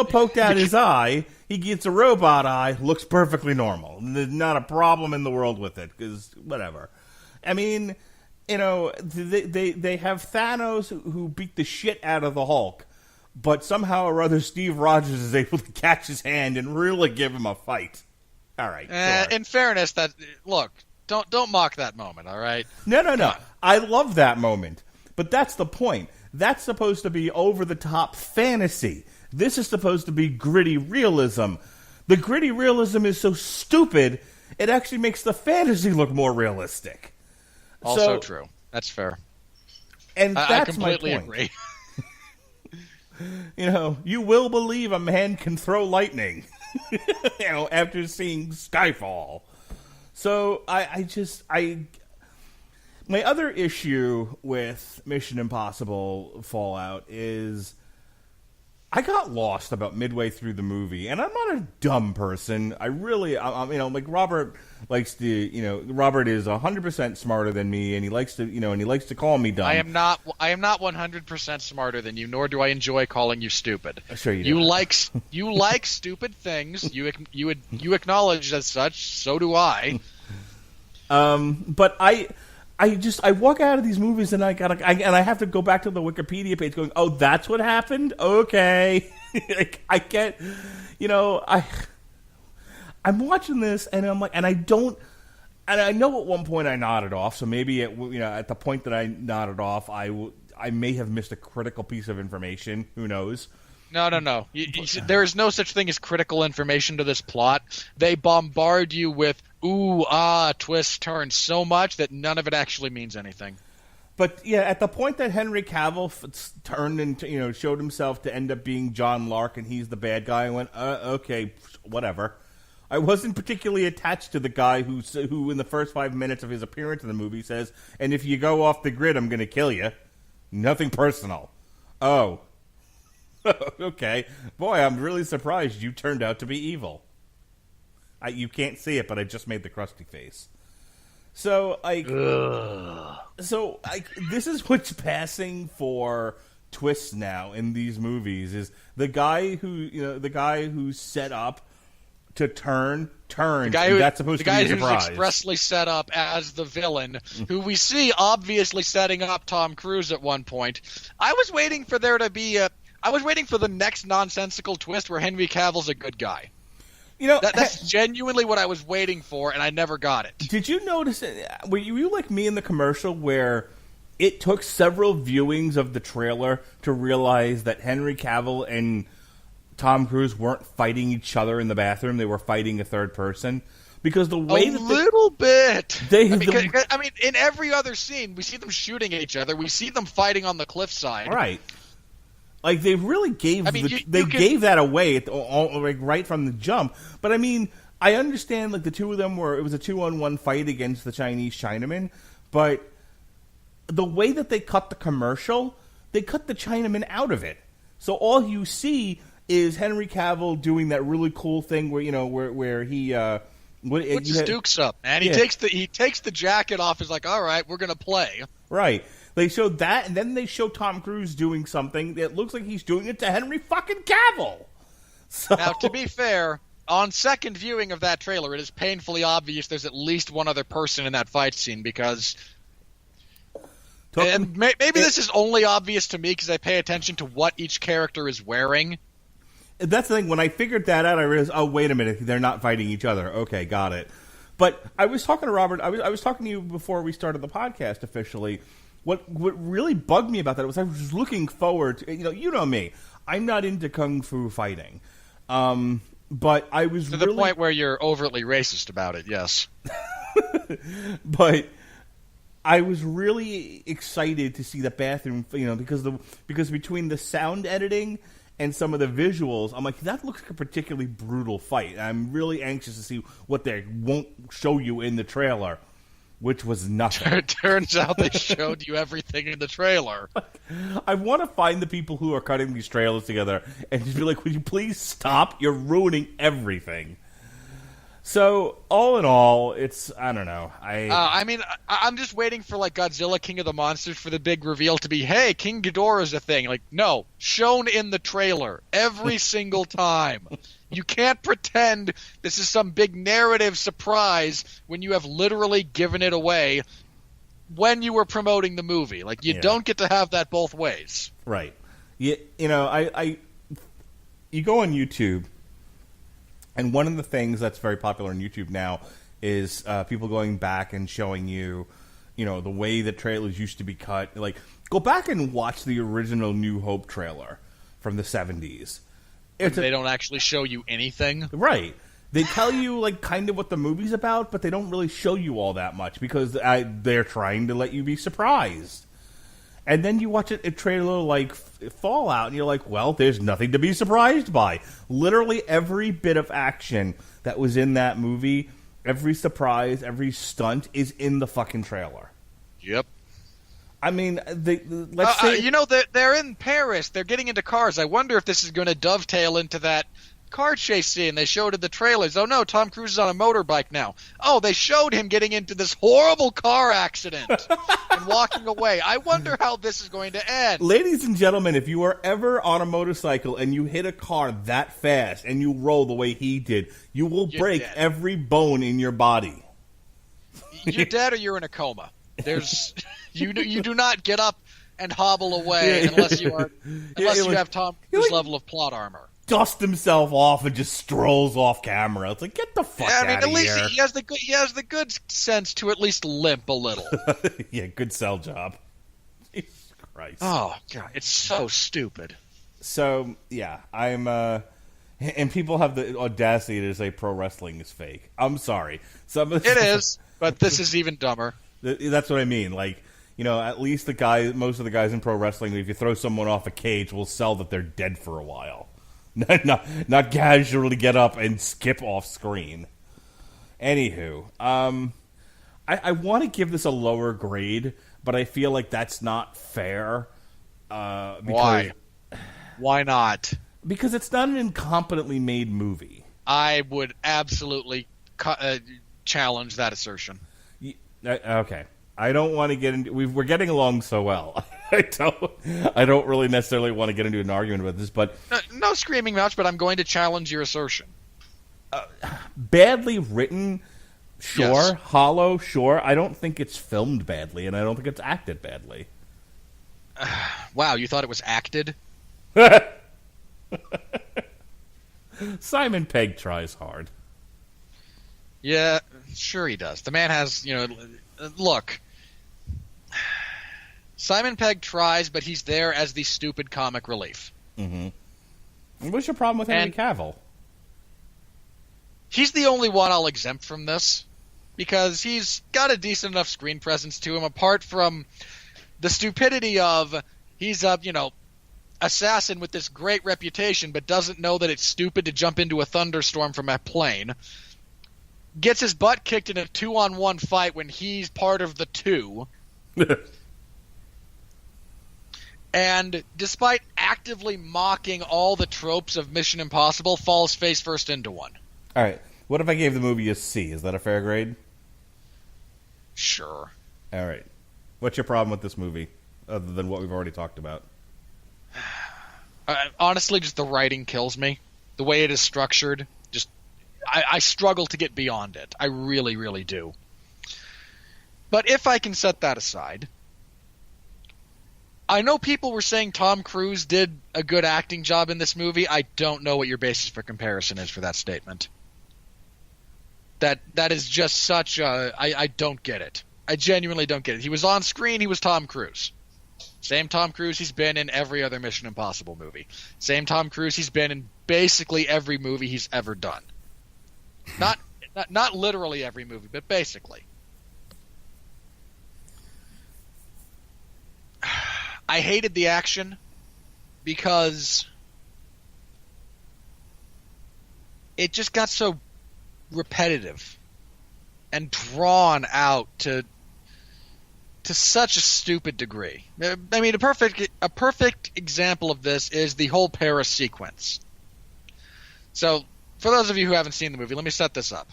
poked out his eye. He gets a robot eye, looks perfectly normal. There's not a problem in the world with it, because whatever. I mean, you know, they have Thanos who beat the shit out of the Hulk, but somehow or other Steve Rogers is able to catch his hand and really give him a fight. All right. Sure. In fairness, don't mock that moment, all right? No. I love that moment. But that's the point. That's supposed to be over-the-top fantasy. This is supposed to be gritty realism. The gritty realism is so stupid, it actually makes the fantasy look more realistic. Also true. That's fair. And that's I completely my point. agree. You know, you will believe a man can throw lightning. You know, after seeing Skyfall. So my other issue with Mission Impossible Fallout is I got lost about midway through the movie, and I'm not a dumb person. I'm like Robert likes to, Robert is 100% smarter than me, and he likes to call me dumb. I am not 100% smarter than you, nor do I enjoy calling you stupid. Sure you do. You like stupid things. You acknowledge as such. So do I. But I walk out of these movies and I have to go back to the Wikipedia page going, oh, that's what happened? Okay. Like, I get, I'm watching this and I'm like, and I know at one point I nodded off, so maybe at the point that I nodded off, I may have missed a critical piece of information. Who knows? No. There is no such thing as critical information to this plot. They bombard you with twists, turns so much that none of it actually means anything. But yeah, at the point that Henry Cavill turned into, showed himself to end up being John Lark and he's the bad guy, I went, okay, whatever. I wasn't particularly attached to the guy who in the first 5 minutes of his appearance in the movie says, and if you go off the grid, I'm going to kill you. Nothing personal. Oh. Okay. Boy, I'm really surprised you turned out to be evil. You can't see it, but I just made the crusty face. So, this is what's passing for twists now in these movies is the guy who's set up to turns. That's supposed to be a surprise. The guy who's expressly set up as the villain, who we see obviously setting up Tom Cruise at one point. I was waiting for the next nonsensical twist where Henry Cavill's a good guy. That's genuinely what I was waiting for, and I never got it. Did you notice it? Were you like me in the commercial where it took several viewings of the trailer to realize that Henry Cavill and Tom Cruise weren't fighting each other in the bathroom; they were fighting a third person? Because the way in every other scene, we see them shooting at each other. We see them fighting on the cliffside. Right. Like, they really gave gave that away right from the jump. But, I mean, I understand, like, the two of them it was a 2-on-1 fight against the Chinese Chinaman. But the way that they cut the commercial, they cut the Chinaman out of it. So all you see is Henry Cavill doing that really cool thing where he puts his dukes up, and he takes the jacket off. He's like, all right, we're gonna play. Right. They showed that, and then they show Tom Cruise doing something that looks like he's doing it to Henry fucking Cavill. So... Now, to be fair, on second viewing of that trailer, it is painfully obvious there's at least one other person in that fight scene because... And maybe this is only obvious to me because I pay attention to what each character is wearing. That's the thing. When I figured that out, I realized, oh, wait a minute, they're not fighting each other. Okay, got it. But I was talking to Robert. I was talking to you before we started the podcast officially. What really bugged me about that was I was looking forward to, you know me. I'm not into kung fu fighting. But I was to the point where you're overtly racist about it, yes. But I was really excited to see the bathroom, because between the sound editing and some of the visuals, I'm like, that looks like a particularly brutal fight. I'm really anxious to see what they won't show you in the trailer, which was nothing. It turns out they showed you everything in the trailer. I want to find the people who are cutting these trailers together and just be like, would you please stop? You're ruining everything. So, all in all, it's, I don't know. I'm just waiting for, like, Godzilla King of the Monsters for the big reveal to be, hey, King Ghidorah's a thing. Like, no, shown in the trailer every single time. You can't pretend this is some big narrative surprise when you have literally given it away when you were promoting the movie. Like, you don't get to have that both ways. Right. You go on YouTube, and one of the things that's very popular on YouTube now is people going back and showing you, the way the trailers used to be cut. Like, go back and watch the original New Hope trailer from the 70s. They don't actually show you anything? Right. They tell you, like, kind of what the movie's about, but they don't really show you all that much because they're trying to let you be surprised. And then you watch a trailer like Fallout, and you're like, well, there's nothing to be surprised by. Literally every bit of action that was in that movie, every surprise, every stunt is in the fucking trailer. Yep. I mean, let's say... they're in Paris. They're getting into cars. I wonder if this is going to dovetail into that car chase scene they showed in the trailers. Oh, no, Tom Cruise is on a motorbike now. Oh, they showed him getting into this horrible car accident and walking away. I wonder how this is going to end. Ladies and gentlemen, if you are ever on a motorcycle and you hit a car that fast and you roll the way he did, you're break dead. Every bone in your body. You're dead or you're in a coma. You do not get up and hobble away unless you have Tom Cruise's level of plot armor. Dust himself off and just strolls off camera. It's like, get the fuck out of here. At least he has the good sense to at least limp a little. Yeah, good sell job. Jesus Christ. Oh God, it's so stupid. So yeah, I'm and people have the audacity to say pro wrestling is fake. I'm sorry. It is, but this is even dumber. That's what I mean. Like, at least most of the guys in pro wrestling, if you throw someone off a cage, will sell that they're dead for a while. Not casually get up and skip off screen. Anywho, I want to give this a lower grade, but I feel like that's not fair. Why? Why not? Because it's not an incompetently made movie. I would absolutely challenge that assertion. Okay. I don't want to get into... We're getting along so well. I don't really necessarily want to get into an argument about this, but... No screaming match, but I'm going to challenge your assertion. Badly written, sure. Yes. Hollow, sure. I don't think it's filmed badly, and I don't think it's acted badly. Wow, you thought it was acted? Simon Pegg tries hard. Yeah, sure he does. The man has, look... Simon Pegg tries, but he's there as the stupid comic relief. Mm-hmm. What's your problem with Henry Cavill? He's the only one I'll exempt from this, because he's got a decent enough screen presence to him, apart from the stupidity of he's a, assassin with this great reputation, but doesn't know that it's stupid to jump into a thunderstorm from a plane. Gets his butt kicked in a 2-on-1 fight when he's part of the two. And despite actively mocking all the tropes of Mission Impossible falls face first into one. All right. What if I gave the movie a C? Is that a fair grade? Sure. All right. What's your problem with this movie, other than what we've already talked about? Honestly, just the writing kills me. The way it is structured, I struggle to get beyond it. I really, really do. But if I can set that aside, I know people were saying Tom Cruise did a good acting job in this movie. I don't know what your basis for comparison is for that statement. That is just such a... I don't get it. I genuinely don't get it. He was on screen, he was Tom Cruise. Same Tom Cruise he's been in every other Mission Impossible movie. Same Tom Cruise he's been in basically every movie he's ever done. Not literally every movie, but basically. I hated the action because it just got so repetitive and drawn out to such a stupid degree. I mean, a perfect example of this is the whole Paris sequence. So, for those of you who haven't seen the movie, let me set this up.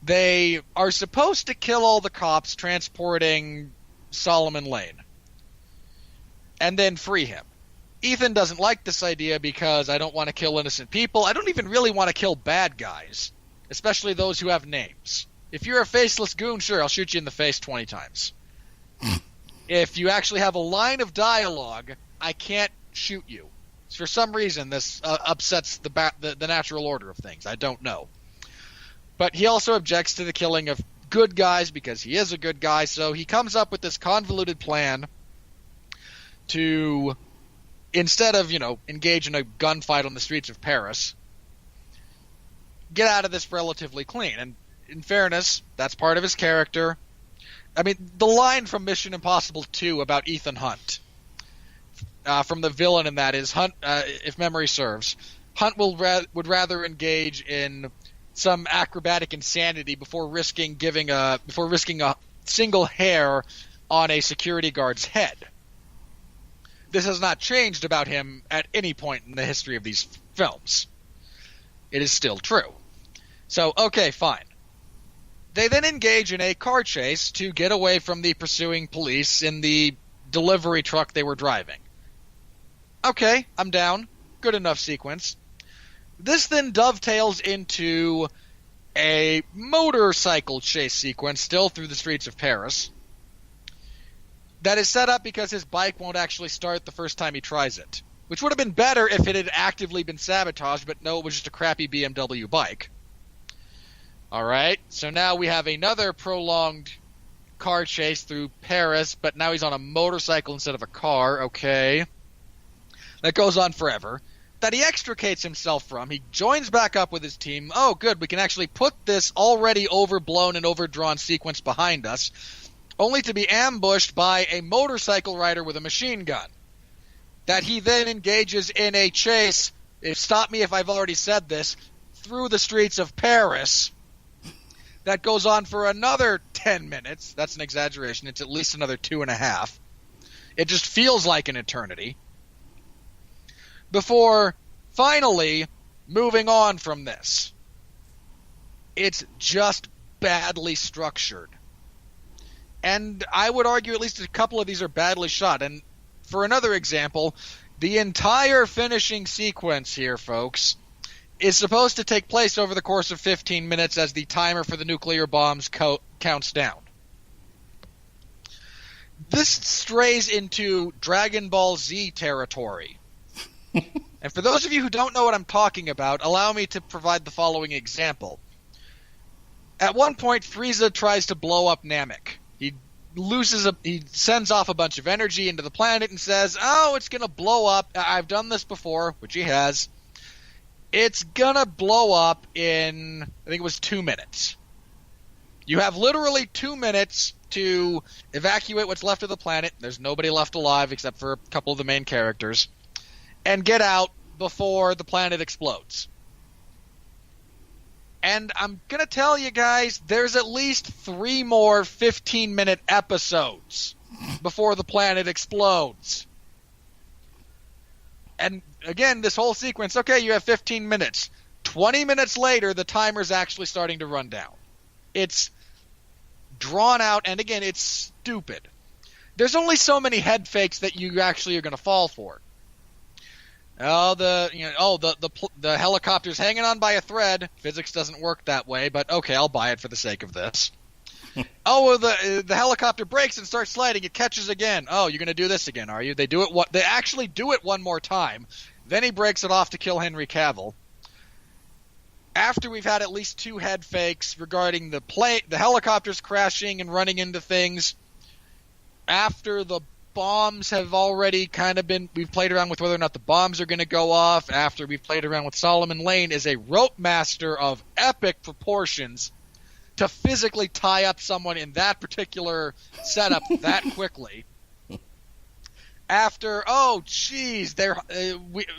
They are supposed to kill all the cops transporting Solomon Lane and then free him. Ethan doesn't like this idea because I don't want to kill innocent people. I don't even really want to kill bad guys, especially those who have names. If you're a faceless goon, sure, I'll shoot you in the face 20 times. If you actually have a line of dialogue, I can't shoot you. For some reason, this upsets the natural order of things. I don't know. But he also objects to the killing of good guys because he is a good guy, so he comes up with this convoluted plan to, instead of, engage in a gunfight on the streets of Paris, get out of this relatively clean. And in fairness, that's part of his character. I mean, the line from Mission Impossible 2 about Ethan Hunt, from the villain in that is, Hunt, if memory serves, Hunt would rather engage in some acrobatic insanity before risking a single hair on a security guard's head. This has not changed about him at any point in the history of these films. It is still true. So, okay, fine. They then engage in a car chase to get away from the pursuing police in the delivery truck they were driving. Okay, I'm down. Good enough sequence. This then dovetails into a motorcycle chase sequence still through the streets of Paris that is set up because his bike won't actually start the first time he tries it, which would have been better if it had actively been sabotaged, but no, it was just a crappy BMW bike. Alright, so now we have another prolonged car chase through Paris, but now he's on a motorcycle instead of a car, okay. That goes on forever. That he extricates himself from. He joins back up with his team. Oh, good, we can actually put this already overblown and overdrawn sequence behind us, only to be ambushed by a motorcycle rider with a machine gun. That he then engages in a chase, stop me if I've already said this, through the streets of Paris. That goes on for another 10 minutes. That's an exaggeration. It's at least another 2.5. It just feels like an eternity. Before finally moving on from this. It's just badly structured. And I would argue at least a couple of these are badly shot. And for another example, the entire finishing sequence here, folks, is supposed to take place over the course of 15 minutes as the timer for the nuclear bombs counts down. This strays into Dragon Ball Z territory. And for those of you who don't know what I'm talking about, allow me to provide the following example. At one point, Frieza tries to blow up Namek. He sends off a bunch of energy into the planet and says, oh, it's going to blow up. I've done this before, which he has. It's gonna blow up in, I think it was 2 minutes. You have literally 2 minutes to evacuate what's left of the planet. There's nobody left alive except for a couple of the main characters. And get out before the planet explodes. And I'm gonna tell you guys, there's at least 3 more 15-minute episodes before the planet explodes. And again, this whole sequence, okay, you have 15 minutes. 20 minutes later, the timer's actually starting to run down. It's drawn out, and again, it's stupid. There's only so many head fakes that you actually are going to fall for. The helicopter's hanging on by a thread. Physics doesn't work that way, but okay, I'll buy it for the sake of this. The helicopter breaks and starts sliding. It catches again. Oh, you're going to do this again, are you? They actually do it one more time. Then he breaks it off to kill Henry Cavill. After we've had at least 2 head fakes regarding the helicopters crashing and running into things. After the bombs have already we've played around with whether or not the bombs are going to go off. After we've played around with Solomon Lane is a rope master of epic proportions to physically tie up someone in that particular setup that quickly. After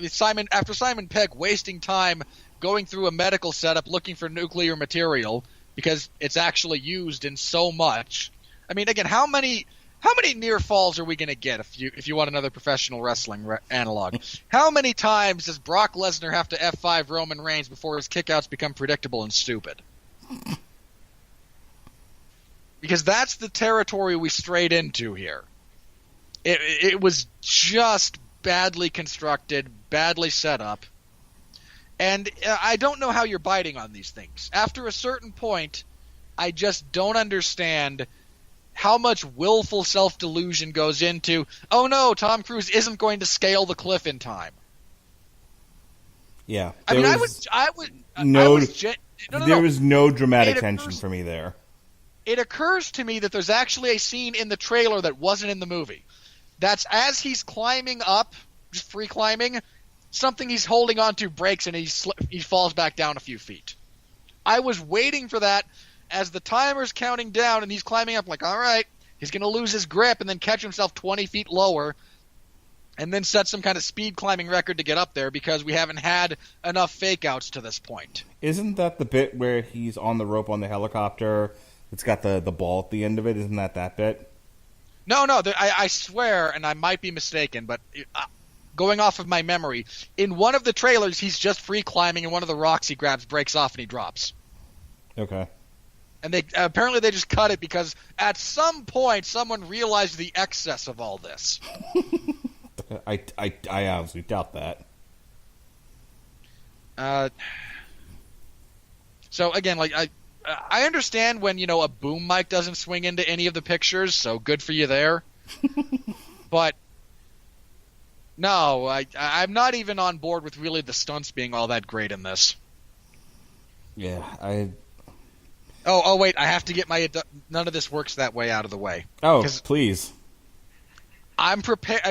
Simon Pegg wasting time going through a medical setup looking for nuclear material because it's actually used in so much. I mean, again, how many near falls are we going to get if you want another professional wrestling analog? How many times does Brock Lesnar have to F5 Roman Reigns before his kickouts become predictable and stupid? Because that's the territory we strayed into here. It was just badly constructed, badly set up. And I don't know how you're biting on these things. After a certain point, I just don't understand how much willful self-delusion goes into, oh no, Tom Cruise isn't going to scale the cliff in time. Yeah. There was no dramatic tension for me there. It occurs to me that there's actually a scene in the trailer that wasn't in the movie. That's as he's climbing up, just free climbing, something he's holding onto breaks and he falls back down a few feet. I was waiting for that as the timer's counting down and he's climbing up like, all right, he's going to lose his grip and then catch himself 20 feet lower and then set some kind of speed climbing record to get up there because we haven't had enough fake-outs to this point. Isn't that the bit where he's on the rope on the helicopter? It's got the ball at the end of it. Isn't that bit? No, I swear, and I might be mistaken, but going off of my memory, in one of the trailers, he's just free climbing, and one of the rocks he grabs breaks off and he drops. Okay. And they apparently just cut it because at some point someone realized the excess of all this. I honestly doubt that. So again, like I understand when a boom mic doesn't swing into any of the pictures, so good for you there. But no, I'm not even on board with really the stunts being all that great in this. Yeah, Oh, wait, I have to get my none of this works that way out of the way. Oh, please. I'm prepared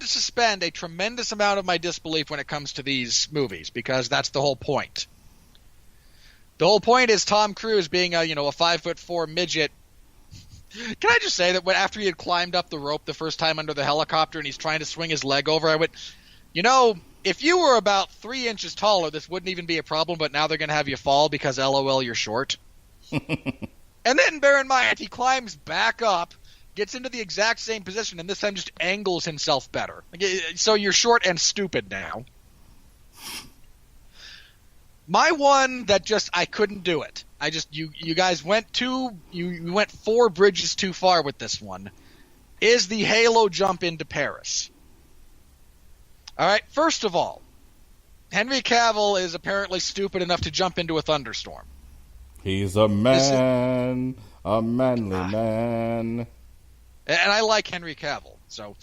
to suspend a tremendous amount of my disbelief when it comes to these movies, because that's the whole point. The whole point is Tom Cruise being a 5'4" midget. Can I just say that after he had climbed up the rope the first time under the helicopter and he's trying to swing his leg over, I went, if you were about 3 inches taller, this wouldn't even be a problem, but now they're going to have you fall because LOL, you're short. And then bear in mind, he climbs back up, gets into the exact same position, and this time just angles himself better. So you're short and stupid now. My one that I couldn't do it. You guys went you went 4 bridges too far with this one, is the Halo jump into Paris. All right, first of all, Henry Cavill is apparently stupid enough to jump into a thunderstorm. He's a man, a manly man. And I like Henry Cavill. So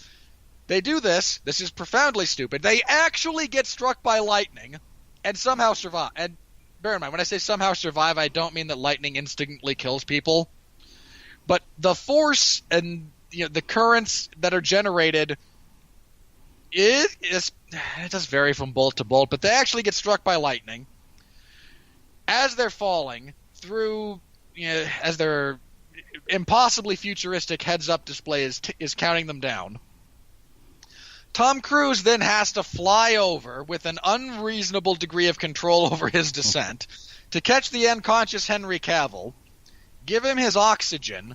they do this. This is profoundly stupid. They actually get struck by lightning and somehow survive. And bear in mind, when I say somehow survive, I don't mean that lightning instantly kills people. But the force and the currents that are generated, it does vary from bolt to bolt, but they actually get struck by lightning as they're falling through, as their impossibly futuristic heads-up display is counting them down. Tom Cruise then has to fly over with an unreasonable degree of control over his descent to catch the unconscious Henry Cavill, give him his oxygen,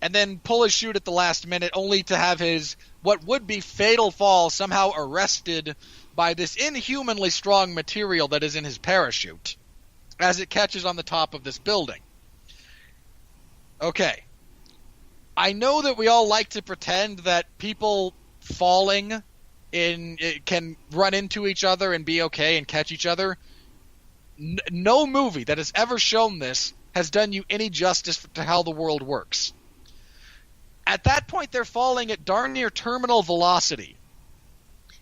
and then pull his chute at the last minute, only to have his what would be fatal fall somehow arrested by this inhumanly strong material that is in his parachute as it catches on the top of this building. Okay. I know that we all like to pretend that people falling can run into each other and be okay and catch each other. No movie that has ever shown this has done you any justice to how the world works. At that point, they're falling at darn near terminal velocity.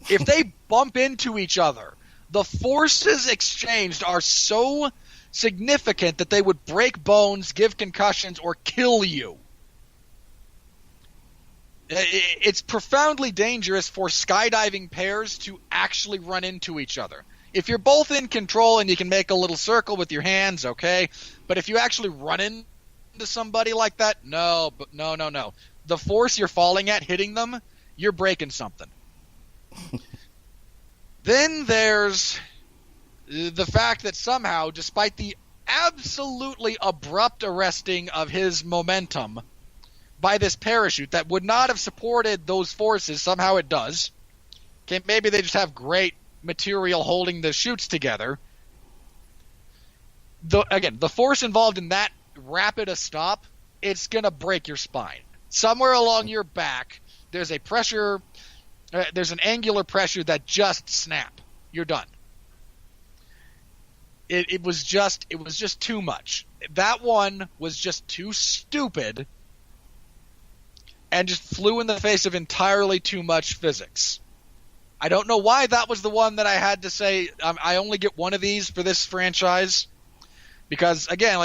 If they bump into each other, the forces exchanged are so significant that they would break bones, give concussions, or kill you. It's profoundly dangerous for skydiving pairs to actually run into each other. If you're both in control and you can make a little circle with your hands, okay. But if you actually run into somebody like that, no. The force you're falling at, hitting them, you're breaking something. Then there's the fact that somehow, despite the absolutely abrupt arresting of his momentum by this parachute that would not have supported those forces, somehow it does. Okay, maybe they just have great material holding the chutes together. The force involved in that rapid a stop, it's going to break your spine. Somewhere along your back, there's a pressure, there's an angular pressure that just snap. You're done. It was just too much. That one was just too stupid and just flew in the face of entirely too much physics. I don't know why that was the one that I had to say I only get one of these for this franchise. Because, again,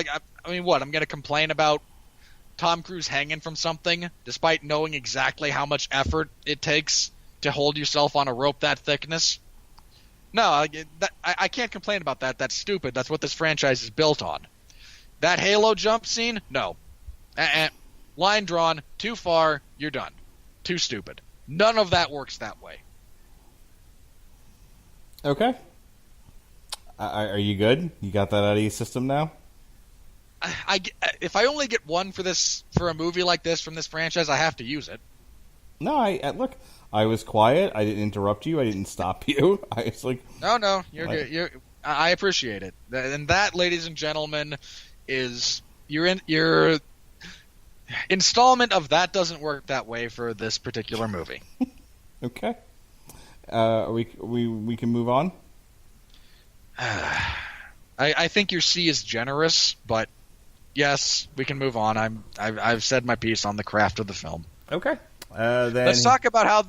I'm going to complain about Tom Cruise hanging from something despite knowing exactly how much effort it takes to hold yourself on a rope that thickness? No, I can't complain about that. That's stupid. That's what this franchise is built on. That Halo jump scene? No. Line drawn, too far, you're done. Too stupid. None of that works that way. Okay. Are you good? You got that out of your system now? If I only get one for a movie like this from this franchise, I have to use it. No, look. I was quiet. I didn't interrupt you. I didn't stop you. I was like, no, you're good. I appreciate it. And that, ladies and gentlemen, is your installment of That Doesn't Work That Way for this particular movie. Okay. We can move on. I think your C is generous, but yes, we can move on. I've said my piece on the craft of the film. Okay. Then let's talk about how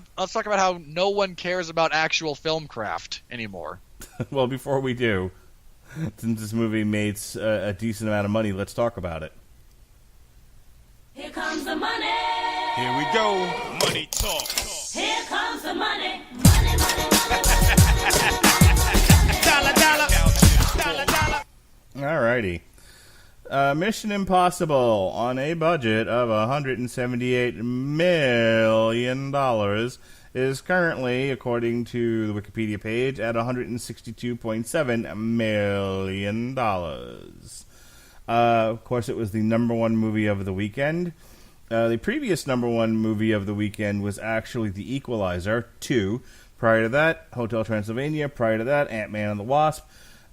no one cares about actual film craft anymore. Well, before we do, since this movie made a decent amount of money, let's talk about it. Here comes the money. Here we go. Money talk. Here comes the money. Money. Dollar. Alrighty. Mission Impossible, on a budget of $178 million, is currently, according to the Wikipedia page, at $162.7 million. Of course, it was the number one movie of the weekend. The previous number one movie of the weekend was actually The Equalizer 2. Prior to that, Hotel Transylvania. Prior to that, Ant-Man and the Wasp.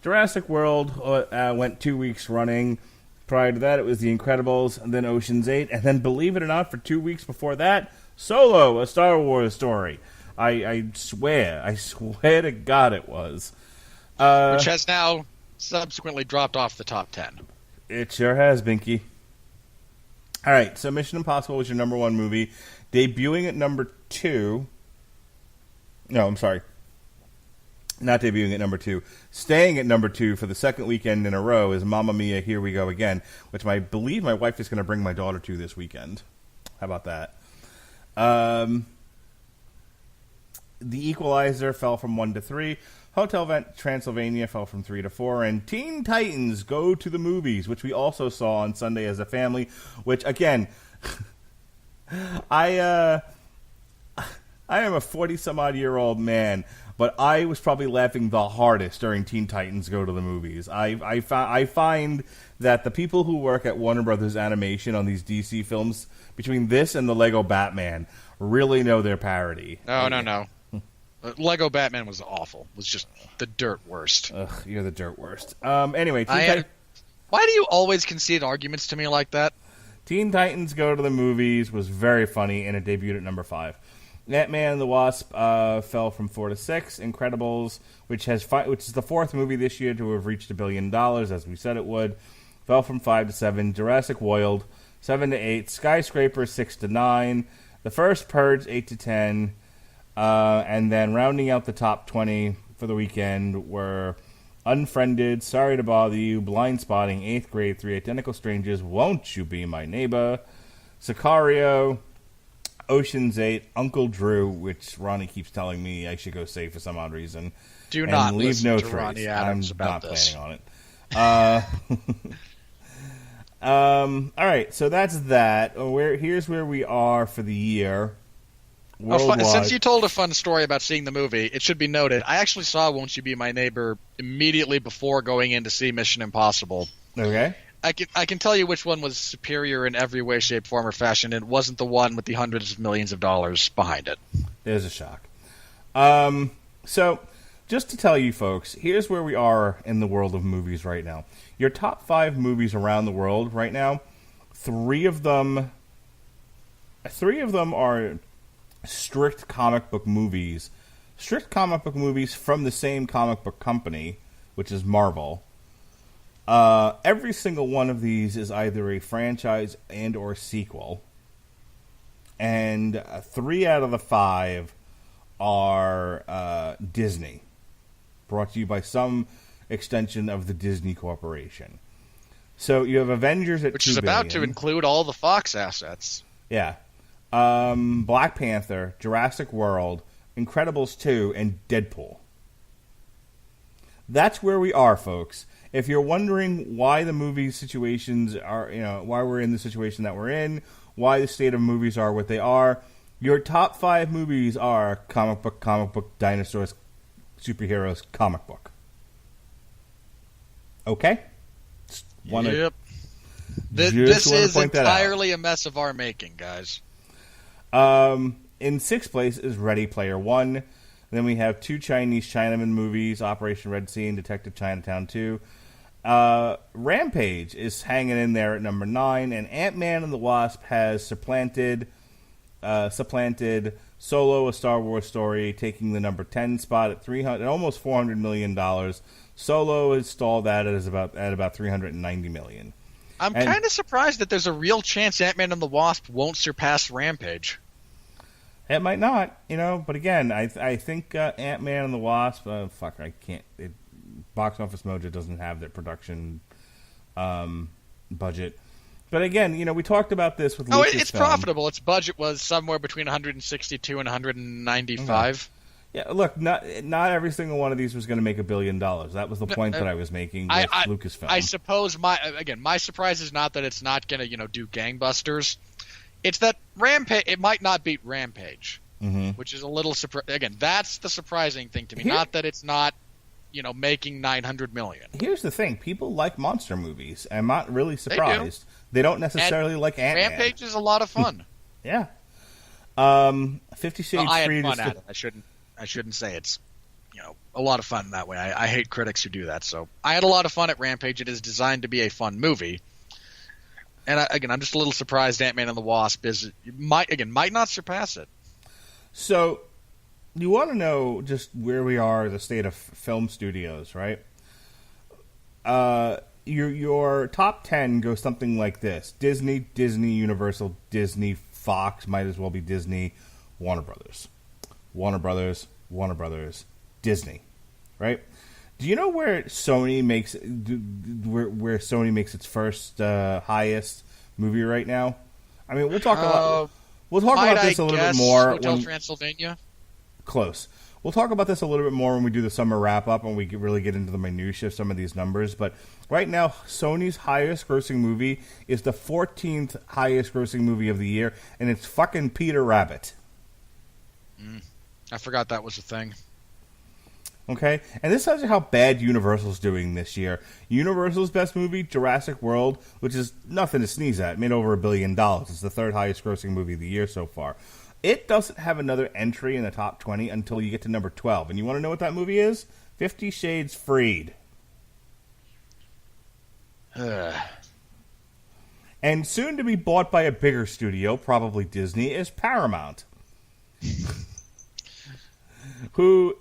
Jurassic World went 2 weeks running. Prior to that, it was The Incredibles, and then Ocean's 8, and then, believe it or not, for 2 weeks before that, Solo, a Star Wars story. I swear to God it was. Which has now subsequently dropped off the top 10. It sure has, Binky. Alright, so Mission Impossible was your number one movie. Debuting at number 2... No, I'm sorry. Not debuting at number 2. Staying at number 2 for the second weekend in a row is Mamma Mia, Here We Go Again, which I believe my wife is going to bring my daughter to this weekend. How about that? The Equalizer fell from 1 to 3. Hotel Transylvania fell from 3 to 4. And Teen Titans Go to the Movies, which we also saw on Sunday as a family, which, again, I I am a 40-some-odd-year-old man, but I was probably laughing the hardest during Teen Titans Go to the Movies. I find that the people who work at Warner Brothers Animation on these DC films, between this and the Lego Batman, really know their parody. No. Lego Batman was awful. Was just the dirt worst. Ugh, you're the dirt worst. Anyway, why do you always concede arguments to me like that? Teen Titans Go to the Movies was very funny, and it debuted at number 5. Ant-Man and the Wasp fell from 4 to 6. Incredibles, which is the 4th movie this year to have reached $1 billion, as we said it would, fell from 5 to 7. Jurassic World, 7 to 8. Skyscraper, 6 to 9. The First Purge, 8 to 10. And then rounding out the top 20 for the weekend were Unfriended, Sorry to Bother You, Blind Spotting, 8th Grade, 3 Identical Strangers, Won't You Be My Neighbor, Sicario, Ocean's 8, Uncle Drew, which Ronnie keeps telling me I should go say for some odd reason. Do not leave listen no to trace. Ronnie Adams I'm about not this. planning on it. All right, so that's that. Here's where we are for the year. Since you told a fun story about seeing the movie, it should be noted, I actually saw Won't You Be My Neighbor immediately before going in to see Mission Impossible. Okay. I can tell you which one was superior in every way, shape, form, or fashion, and it wasn't the one with the hundreds of millions of dollars behind it. There's a shock. So, just to tell you folks, here's where we are in the world of movies right now. Your top 5 movies around the world right now, 3 of them are strict comic book movies. Strict comic book movies from the same comic book company, which is Marvel. Every single one of these is either a franchise and or sequel. And 3 out of the 5 are Disney. Brought to you by some extension of the Disney Corporation. So you have Avengers at $2 billion. Which is about to include all the Fox assets. Yeah. Black Panther, Jurassic World, Incredibles 2, and Deadpool. That's where we are, folks. If you're wondering why the movie situations are, why we're in the situation that we're in, why the state of movies are what they are, your top 5 movies are comic book, dinosaurs, superheroes, comic book. Okay? Yep. This is entirely a mess of our making, guys. In 6th place is Ready Player One. Then we have 2 Chinese Chinaman movies, Operation Red Sea and Detective Chinatown 2. Rampage is hanging in there at number 9, and Ant-Man and the Wasp has supplanted Solo: A Star Wars Story, taking the number 10 spot at almost $400 million. Solo has stalled that at about $390 million. I'm kind of surprised that there's a real chance Ant-Man and the Wasp won't surpass Rampage. It might not, but again, I think Ant-Man and the Wasp, I can't. Box Office Mojo doesn't have their production budget. But again, we talked about this with Lucasfilm. It's profitable. Its budget was somewhere between 162 and 195. Yeah, look, not every single one of these was going to make $1 billion. That was the point that I was making with Lucasfilm. I suppose my surprise is not that it's not going to do gangbusters. It's that Rampage, it might not beat Rampage, which is a little again. That's the surprising thing to me. Not that it's not making $900 million. Here's the thing: people like monster movies. I'm not really surprised. They don't necessarily like Ant-Man. Rampage is a lot of fun. Yeah. 50 Shades Freed. I had fun at it. I shouldn't say it's a lot of fun that way. I hate critics who do that. So I had a lot of fun at Rampage. It is designed to be a fun movie. And I'm just a little surprised Ant-Man and the Wasp might not surpass it. So you want to know just where we are, the state of film studios, right? Your top 10 goes something like this: Disney, Universal, Disney, Fox, might as well be Disney, Warner Brothers, Disney, right? Do you know where Sony makes its first highest movie right now? I mean, we'll talk about this a little bit more. Hotel Transylvania. Close. We'll talk about this a little bit more when we do the summer wrap up and we really get into the minutia of some of these numbers. But right now, Sony's highest grossing movie is the 14th highest grossing movie of the year, and it's fucking Peter Rabbit. I forgot that was a thing. Okay, and this tells you how bad Universal's doing this year. Universal's best movie, Jurassic World, which is nothing to sneeze at, made over $1 billion. It's the third highest grossing movie of the year so far. It doesn't have another entry in the top 20 until you get to number 12. And you want to know what that movie is? 50 Shades Freed. And soon to be bought by a bigger studio, probably Disney, is Paramount. who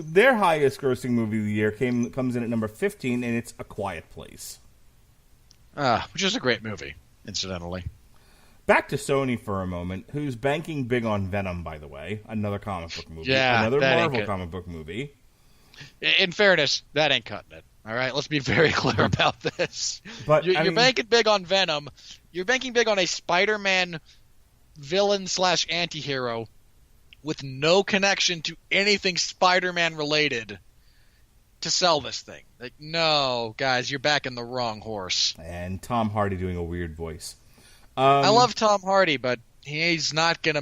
their highest grossing movie of the year comes in at number 15, and it's A Quiet Place. Which is a great movie, incidentally. Back to Sony for a moment, who's banking big on Venom, by the way. Another comic book movie. Yeah, another that Marvel comic book movie. In fairness, that ain't cutting it. All right, let's be very clear about this. But you're banking big on Venom. You're banking big on a Spider-Man villain/antihero with no connection to anything Spider-Man related to sell this thing. Like, no, guys, you're backing the wrong horse. And Tom Hardy doing a weird voice. I love Tom Hardy, but he's not gonna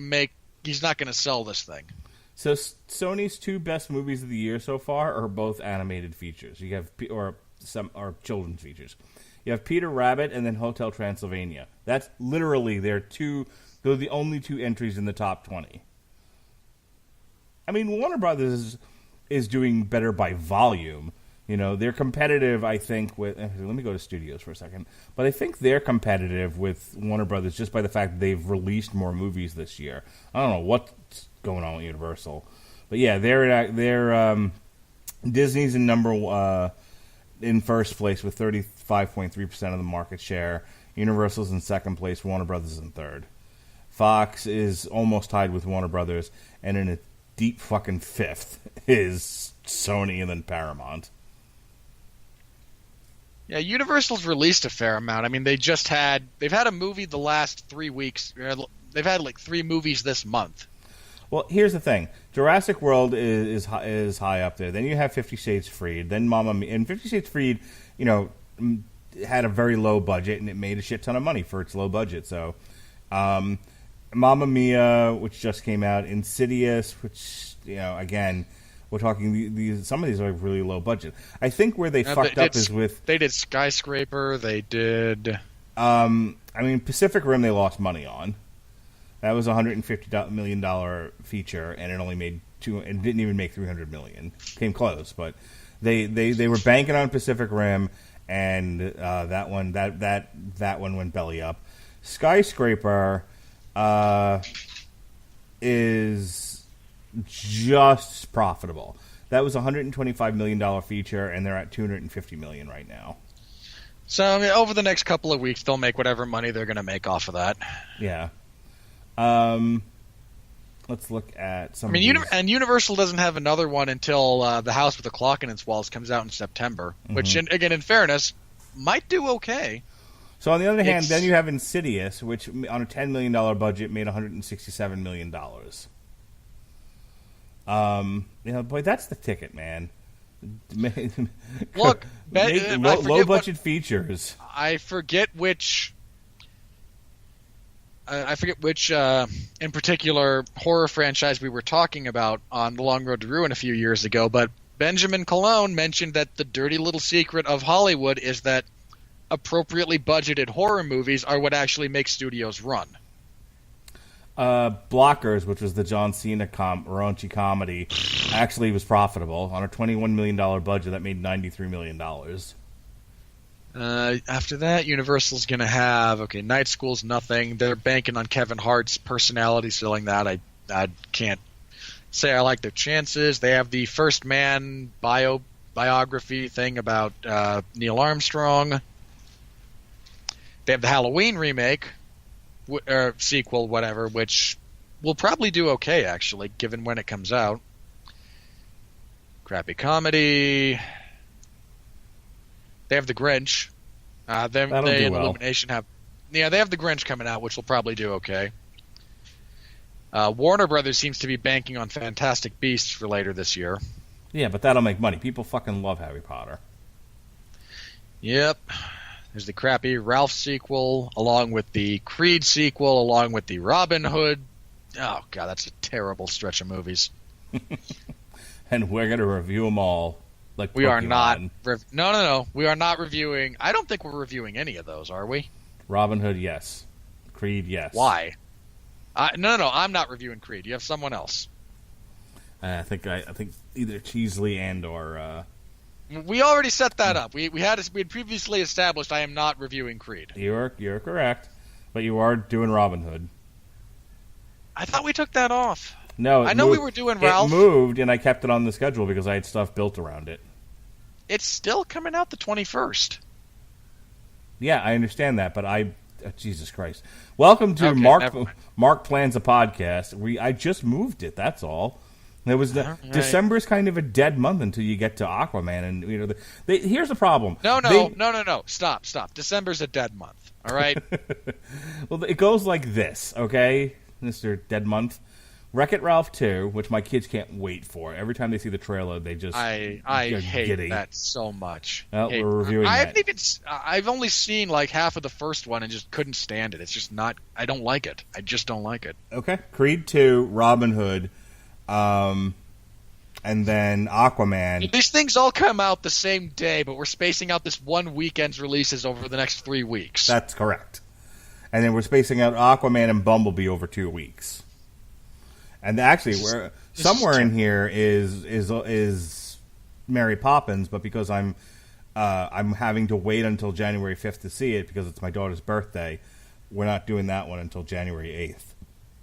sell this thing. So Sony's two best movies of the year so far are both animated features. You have or children's features. You have Peter Rabbit and then Hotel Transylvania. That's literally they're the only two entries in the top 20. I mean, Warner Brothers is doing better by volume. You know, they're competitive, I think, with... Let me go to studios for a second. But I think they're competitive with Warner Brothers just by the fact that they've released more movies this year. I don't know what's going on with Universal. But yeah, they're Disney's in first place with 35.3% of the market share. Universal's in second place. Warner Brothers in third. Fox is almost tied with Warner Brothers. And in a deep fucking fifth is Sony and then Paramount. Yeah, Universal's released a fair amount. I mean, they've had a movie the last 3 weeks. They've had like 3 movies this month. Well, here's the thing: Jurassic World is high up there. Then you have 50 Shades Freed. Then Mamma Mia, and 50 Shades Freed, you know, had a very low budget and it made a shit ton of money for its low budget. So, Mamma Mia, which just came out, Insidious, which, you know, again. We're talking some of these are really low budget. I think where they fucked up is with... They did Skyscraper, they did... I mean, Pacific Rim they lost money on. That was a $150 million feature, and it only made it didn't even make $300 million. Came close, but they were banking on Pacific Rim, and that one went belly up. Skyscraper is... just profitable. That was a $125 million feature, and they're at $250 million right now. So, I mean, over the next couple of weeks, they'll make whatever money they're going to make off of that. Yeah. Let's look at some. And Universal doesn't have another one until The House with a Clock in Its Walls comes out in September, which, again, in fairness, might do okay. So, on the other hand, then you have Insidious, which on a $10 million budget made $167 million. You know, boy, that's the ticket, man. Look, low budget features. I forget which in particular horror franchise we were talking about on The Long Road to Ruin a few years ago, but Benjamin Cologne mentioned that the dirty little secret of Hollywood is that appropriately budgeted horror movies are what actually make studios run. Blockers, which was the John Cena raunchy comedy, actually was profitable. On a $21 million budget, that made $93 million. After that, Universal's going to have, Night School's nothing. They're banking on Kevin Hart's personality selling that. I can't say I like their chances. They have the First Man biography thing about Neil Armstrong. They have the Halloween remake. Or sequel, whatever, which will probably do okay, actually, given when it comes out. Crappy comedy. They have The Grinch. They and Illumination have... Yeah, they have The Grinch coming out, which will probably do okay. Warner Brothers seems to be banking on Fantastic Beasts for later this year. Yeah, but that'll make money. People fucking love Harry Potter. Yep. There's the crappy Ralph sequel, along with the Creed sequel, along with the Robin Hood Oh god, that's a terrible stretch of movies. And we're going to review them all. Like We are Pokemon. not. No. We are not reviewing. I don't think we're reviewing any of those, are we? Robin Hood, yes. Creed, yes. Why? No. I'm not reviewing Creed. You have someone else. I think either Cheesley and or. We already set that up. We had previously established I am not reviewing Creed. You're correct, but you are doing Robin Hood. I thought we took that off. No, I know we were doing Ralph. It moved, and I kept it on the schedule because I had stuff built around it. It's still coming out the 21st. Yeah, I understand that, but Jesus Christ! Welcome to Okay, Mark Plans a Podcast. I just moved it. That's all. There was Right. December's kind of a dead month until you get to Aquaman, and here's the problem. No. Stop. December's a dead month. All right. Well, it goes like this, okay, Mr. Dead Month. Wreck-It Ralph 2, which my kids can't wait for. Every time they see the trailer, they just I get hate giddy. that so much. Well, we're reviewing I've only seen like half of the first one and just couldn't stand it. It's just not. I don't like it. I just don't like it. Okay, Creed 2, Robin Hood, and then Aquaman. These things all come out the same day, but we're spacing out this one weekend's releases over the next 3 weeks. That's correct. And then we're spacing out Aquaman and Bumblebee over 2 weeks. And actually, somewhere in here is Mary Poppins, but because I'm having to wait until January 5th to see it because it's my daughter's birthday, we're not doing that one until January 8th.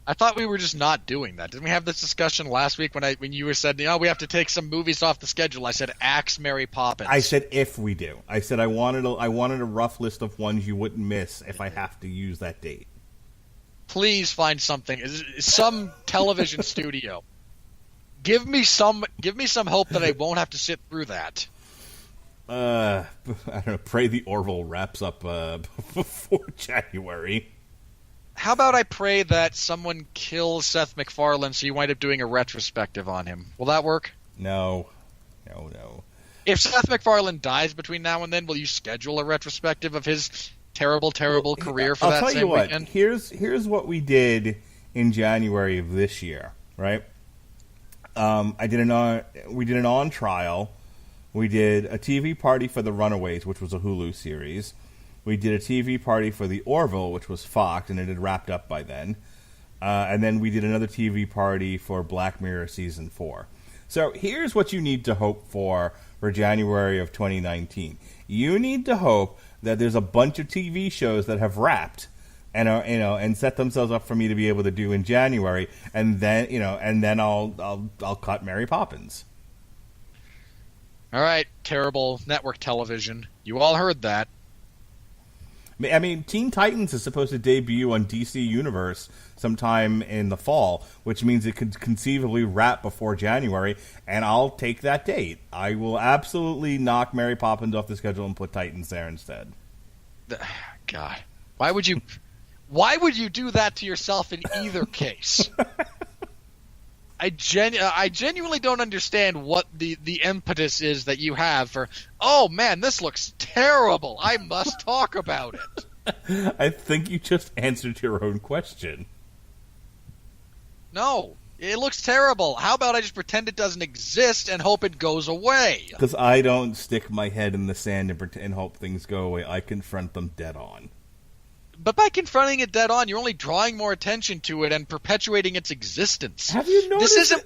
I thought we were just not doing that. Didn't we have this discussion last week when you were said, we have to take some movies off the schedule? I said, axe Mary Poppins. I said if we do. I said I wanted a rough list of ones you wouldn't miss if I have to use that date. Please find something, some television studio. Give me some hope that I won't have to sit through that. I don't know. Pray the Orville wraps up before January. How about I pray that someone kills Seth MacFarlane so you wind up doing a retrospective on him? Will that work? No. If Seth MacFarlane dies between now and then, will you schedule a retrospective of his terrible career for that same weekend? I'll tell you what. Here's what we did in January of this year, right? We did an on trial. We did a TV party for The Runaways, which was a Hulu series. We did a TV party for The Orville, which was Fox, and it had wrapped up by then. And then we did another TV party for Black Mirror Season 4. So here's what you need to hope for January of 2019. You need to hope that there's a bunch of TV shows that have wrapped and are, and set themselves up for me to be able to do in January, and then I'll cut Mary Poppins. All right, terrible network television. You all heard that. I mean, Teen Titans is supposed to debut on DC Universe sometime in the fall, which means it could conceivably wrap before January, and I'll take that date. I will absolutely knock Mary Poppins off the schedule and put Titans there instead. God, why would you do that to yourself in either case? I genuinely don't understand what the impetus is that you have for, oh man, this looks terrible. I must talk about it. I think you just answered your own question. No, it looks terrible. How about I just pretend it doesn't exist and hope it goes away? Because I don't stick my head in the sand and hope things go away. I confront them dead on. But by confronting it dead on, you're only drawing more attention to it and perpetuating its existence. Have you noticed? This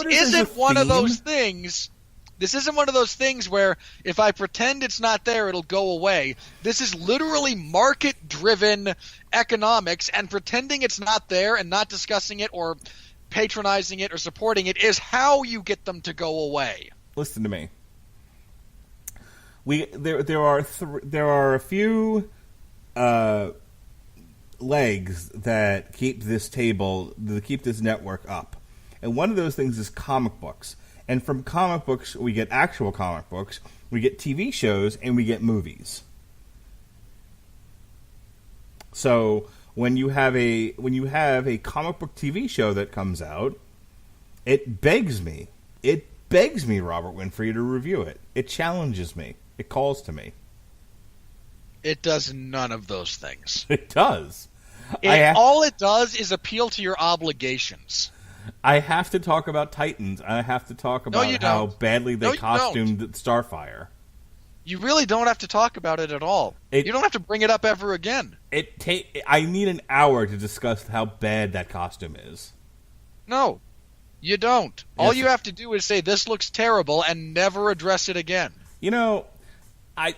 isn't one of those things. This isn't one of those things where if I pretend it's not there, it'll go away. This is literally market-driven economics, and pretending it's not there and not discussing it or patronizing it or supporting it is how you get them to go away. Listen to me. There are a few legs that keep this network up, and one of those things is comic books. And from comic books, we get actual comic books, we get TV shows, and we get movies. So when you have a comic book TV show that comes out, it begs me, Robert Winfrey, to review it. It challenges me. It calls to me. It does none of those things. It does. All it does is appeal to your obligations. I have to talk about Titans. I have to talk about how badly they costumed Starfire. You really don't have to talk about it at all. You don't have to bring it up ever again. I need an hour to discuss how bad that costume is. No, you don't. All you have to do is say, this looks terrible, and never address it again. You know,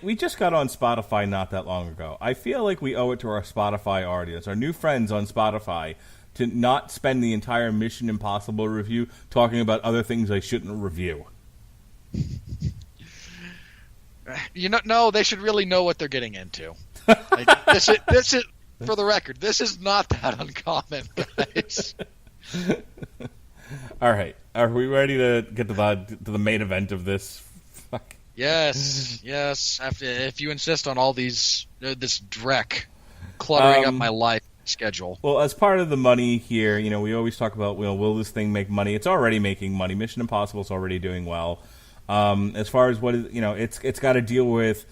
we just got on Spotify not that long ago. I feel like we owe it to our Spotify audience, our new friends on Spotify, to not spend the entire Mission Impossible review talking about other things I shouldn't review. No, they should really know what they're getting into. Like, this is, for the record, this is not that uncommon, guys. All right, are we ready to get to the main event of this? Fuck. Yes. If you insist on all this dreck cluttering up my life schedule. Well, as part of the money here, we always talk about, will this thing make money? It's already making money. Mission Impossible is already doing well. As far as what is, it's got to deal with,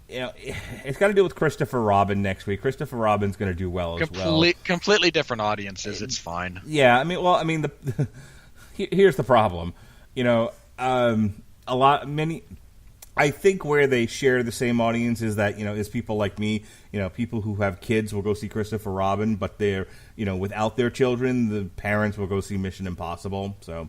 it's got to deal with Christopher Robin next week. Christopher Robin's going to do well as well. Completely different audiences. It's fine. Yeah, here's the problem. I think where they share the same audience is that, is people like me, people who have kids will go see Christopher Robin, but they're, without their children, the parents will go see Mission Impossible. So,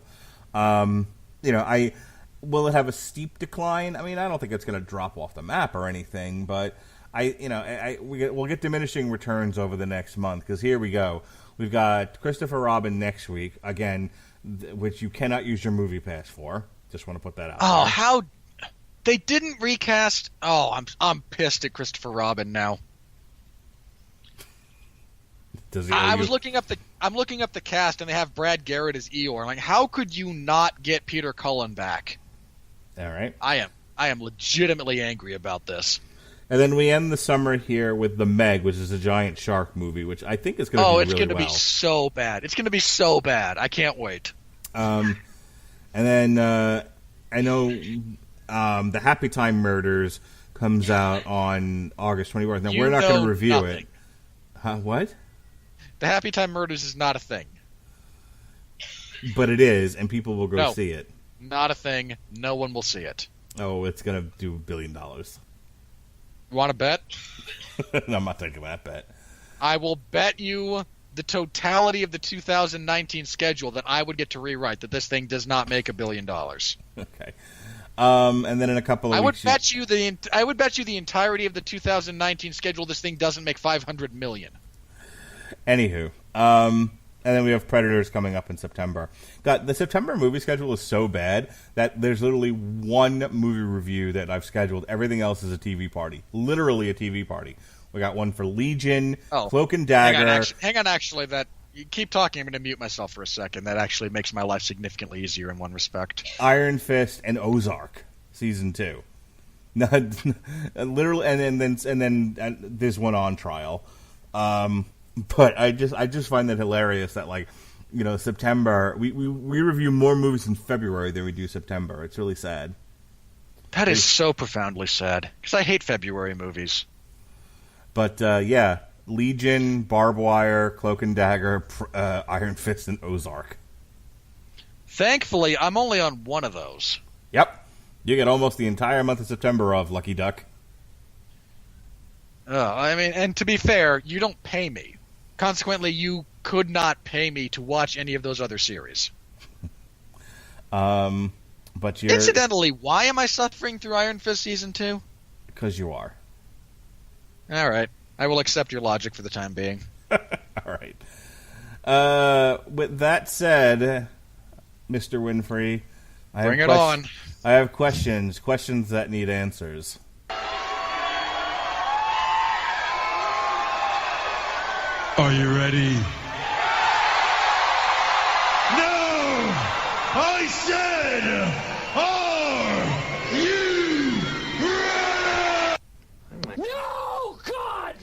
will it have a steep decline? I don't think it's going to drop off the map or anything, but we'll get diminishing returns over the next month, because here we go. We've got Christopher Robin next week, again, which you cannot use your movie pass for. Just want to put that out there. How... They didn't recast. Oh, I'm pissed at Christopher Robin now. I'm looking up the cast, and they have Brad Garrett as Eeyore. I'm like, how could you not get Peter Cullen back? All right. I am legitimately angry about this. And then we end the summer here with The Meg, which is a giant shark movie, which I think is going to be really well. Oh, it's going to be so bad. It's going to be so bad. I can't wait. And then I know. The Happy Time Murders comes out on August 24th. Now, we're not going to review it. Huh, what? The Happy Time Murders is not a thing. But it is, and people will go see it. Not a thing. No one will see it. Oh, it's going to do $1 billion. You want to bet? No, I'm not taking that bet. I will bet you the totality of the 2019 schedule that I would get to rewrite that this thing does not make $1 billion. Okay. And then in a couple of weeks, I would bet you the entirety of the 2019 schedule this thing doesn't make $500 million. Anywho, and then we have Predators coming up in September. God, the September movie schedule is so bad that there's literally one movie review that I've scheduled. Everything else is a TV party. Literally a TV party. We got one for Legion, Cloak and Dagger. Hang on, actually, that... You keep talking, I'm going to mute myself for a second. That actually makes my life significantly easier in one respect. Iron Fist and Ozark, season 2. Literally, and then there's one on trial. But I just find that hilarious that, like, September we review more movies in February than we do September. It's really sad. That is so profoundly sad, because I hate February movies. But yeah. Legion, Barbed Wire, Cloak and Dagger, Iron Fist, and Ozark. Thankfully, I'm only on one of those. Yep. You get almost the entire month of September off, Lucky Duck. And to be fair, you don't pay me. Consequently, you could not pay me to watch any of those other series. But you're... Incidentally, why am I suffering through Iron Fist Season 2? Because you are. All right. I will accept your logic for the time being. All right. With that said, Mr. Winfrey, Bring it on. I have questions that need answers. Are you ready? No! I said, are you ready? No, God!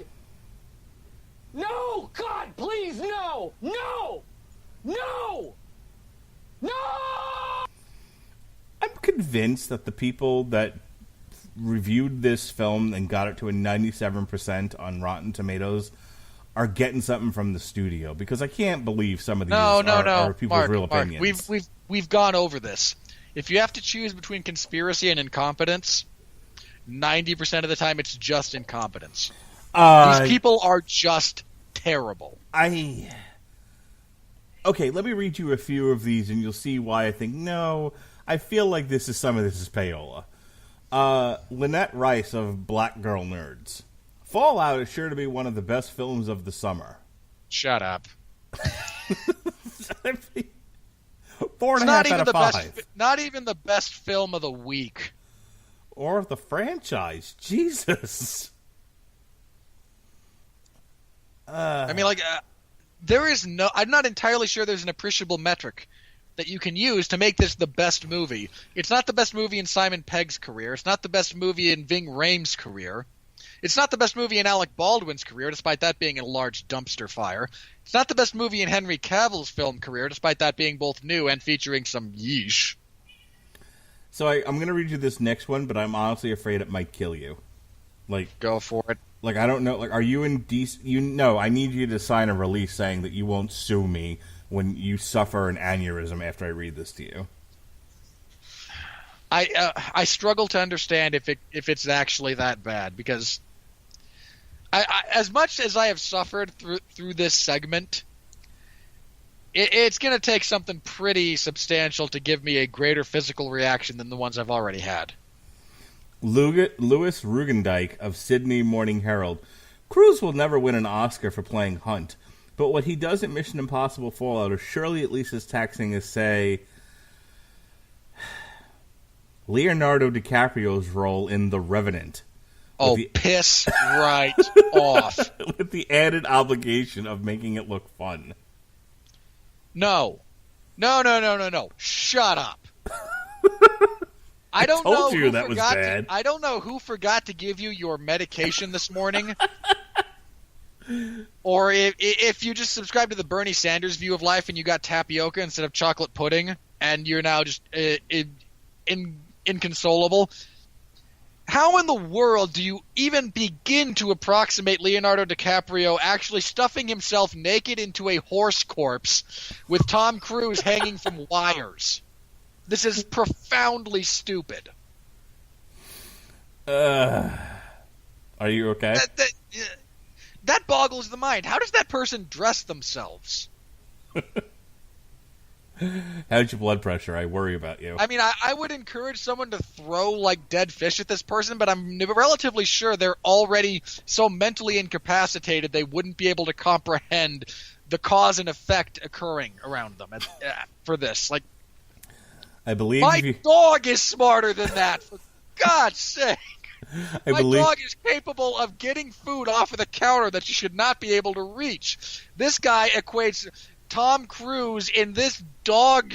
No, God, please, no! No! No! No! I'm convinced that the people that reviewed this film and got it to a 97% on Rotten Tomatoes are getting something from the studio, because I can't believe some of these No, are people's Mark, real Mark, opinions. we've gone over this. If you have to choose between conspiracy and incompetence, 90% of the time it's just incompetence. These people are just terrible. Okay, let me read you a few of these, and you'll see why I think, no, I feel like some of this is payola. Lynette Rice of Black Girl Nerds. Fallout is sure to be one of the best films of the summer. Shut up. I mean, 4.5 out of 5. Not even the best film of the week. Or of the franchise. Jesus. I mean, there is no... I'm not entirely sure there's an appreciable metric that you can use to make this the best movie. It's not the best movie in Simon Pegg's career. It's not the best movie in Ving Rhames' career. It's not the best movie in Alec Baldwin's career, despite that being a large dumpster fire. It's not the best movie in Henry Cavill's film career, despite that being both new and featuring some yeesh. So I'm going to read you this next one, but I'm honestly afraid it might kill you. Go for it. I don't know. Are you in I need you to sign a release saying that you won't sue me when you suffer an aneurysm after I read this to you. I struggle to understand if it's actually that bad, because I as much as I have suffered through this segment, it's going to take something pretty substantial to give me a greater physical reaction than the ones I've already had. Louis Rugendijk of Sydney Morning Herald. Cruise will never win an Oscar for playing Hunt, but what he does in Mission Impossible Fallout is surely at least as taxing as, say, Leonardo DiCaprio's role in The Revenant. Piss right off. With the added obligation of making it look fun. No. Shut up. I don't told know you who that was forgot bad. I don't know who forgot to give you your medication this morning. Or if you just subscribe to the Bernie Sanders view of life and you got tapioca instead of chocolate pudding and you're now just inconsolable. How in the world do you even begin to approximate Leonardo DiCaprio actually stuffing himself naked into a horse corpse with Tom Cruise hanging from wires? This is profoundly stupid. Are you okay? That boggles the mind. How does that person dress themselves? How's your blood pressure? I worry about you. I mean, I would encourage someone to throw, dead fish at this person, but I'm relatively sure they're already so mentally incapacitated they wouldn't be able to comprehend the cause and effect occurring around them for this. I believe my dog is smarter than that, for God's sake. My dog is capable of getting food off of the counter that you should not be able to reach. This guy equates Tom Cruise in this dog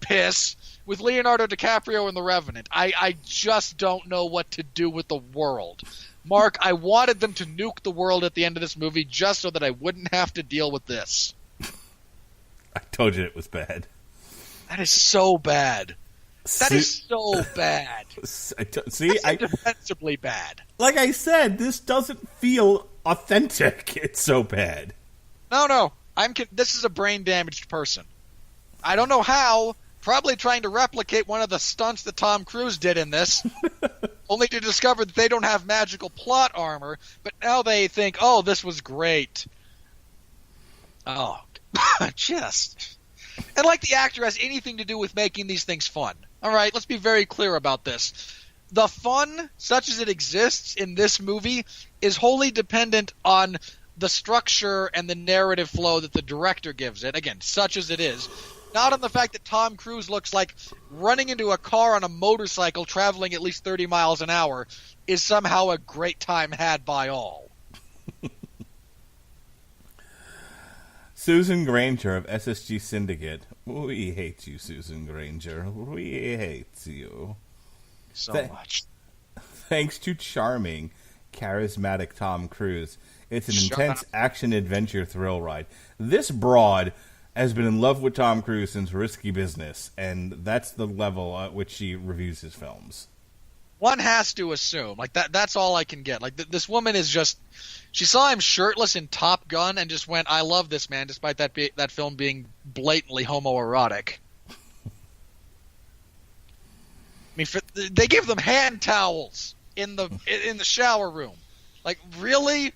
piss with Leonardo DiCaprio in The Revenant. I just don't know what to do with the world. Mark, I wanted them to nuke the world at the end of this movie just so that I wouldn't have to deal with this. I told you it was bad. That is so bad. That is so bad. Indefensibly bad. Like I said, this doesn't feel authentic. It's so bad. No. This is a brain-damaged person. I don't know how. Probably trying to replicate one of the stunts that Tom Cruise did in this, only to discover that they don't have magical plot armor, but now they think, oh, this was great. Oh, just... And the actor has anything to do with making these things fun. All right, let's be very clear about this. The fun, such as it exists in this movie, is wholly dependent on the structure and the narrative flow that the director gives it. Again, such as it is. Not on the fact that Tom Cruise looks like running into a car on a motorcycle traveling at least 30 miles an hour is somehow a great time had by all. Susan Granger of SSG Syndicate. We hate you, Susan Granger. We hate you. So much. Thanks to charming, charismatic Tom Cruise, it's an intense action-adventure thrill ride. This broad has been in love with Tom Cruise since Risky Business, and that's the level at which she reviews his films. one has to assume, like that's all I can get. Like this woman is just, she saw him shirtless in Top Gun and just went, I love this man, despite that film being blatantly homoerotic. I mean, they give them hand towels in the shower room. Like, really?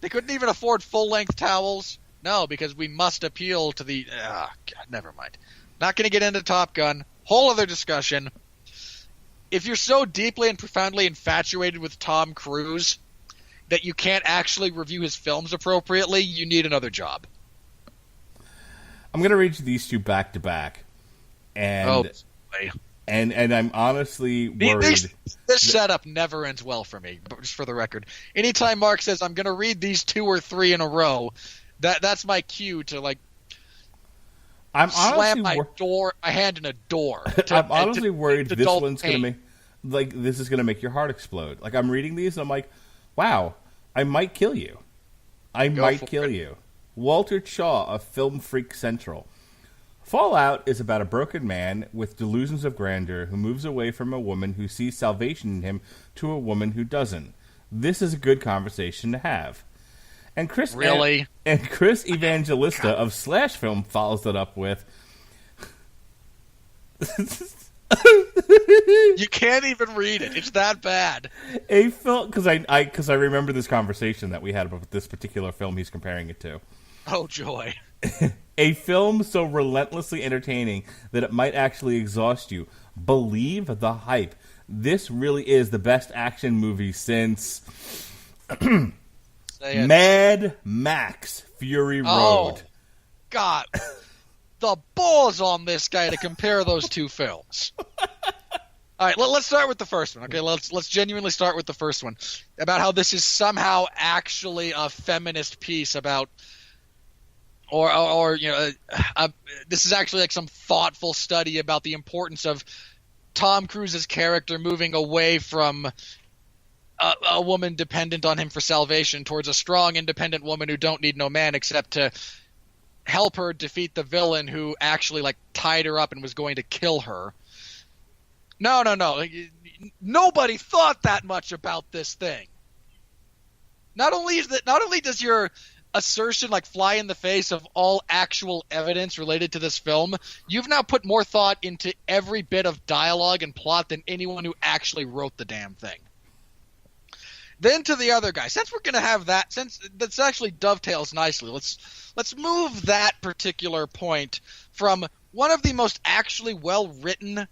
They couldn't even afford full-length towels? No, because we must appeal to the... God, never mind. Not going to get into Top Gun. Whole other discussion. If you're so deeply and profoundly infatuated with Tom Cruise that you can't actually review his films appropriately, you need another job. I'm going to read these two back to back. And I'm honestly worried. This setup never ends well for me, just for the record. Anytime Mark says, I'm going to read these 2 or 3 in a row, that's my cue to, like, slam my hand in a door. I'm honestly worried this one's going to make, like, this is going to make your heart explode. Like, I'm reading these, and I'm like, wow, I might kill you. I might kill you. Walter Chaw of Film Freak Central. Fallout is about a broken man with delusions of grandeur who moves away from a woman who sees salvation in him to a woman who doesn't. This is a good conversation to have. And Chris Evangelista of Slash Film follows it up with... You can't even read it. It's that bad. A film, because I remember this conversation that we had about this particular film he's comparing it to. Oh, joy. A film so relentlessly entertaining that it might actually exhaust you. Believe the hype. This really is the best action movie since Mad Max Fury Road. Oh, God. The balls on this guy to compare those two films. All right, let's start with the first one. Okay, let's genuinely start with the first one about how this is somehow actually a feminist piece about, or you know, this is actually like some thoughtful study about the importance of Tom Cruise's character moving away from a woman dependent on him for salvation towards a strong, independent woman who don't need no man except to help her defeat the villain who actually like tied her up and was going to kill her. No. Nobody thought that much about this thing. Not only does your assertion like fly in the face of all actual evidence related to this film, you've now put more thought into every bit of dialogue and plot than anyone who actually wrote the damn thing. Then to the other guy, since we're going to have that, since that's actually dovetails nicely, let's move that particular point from one of the most actually well-written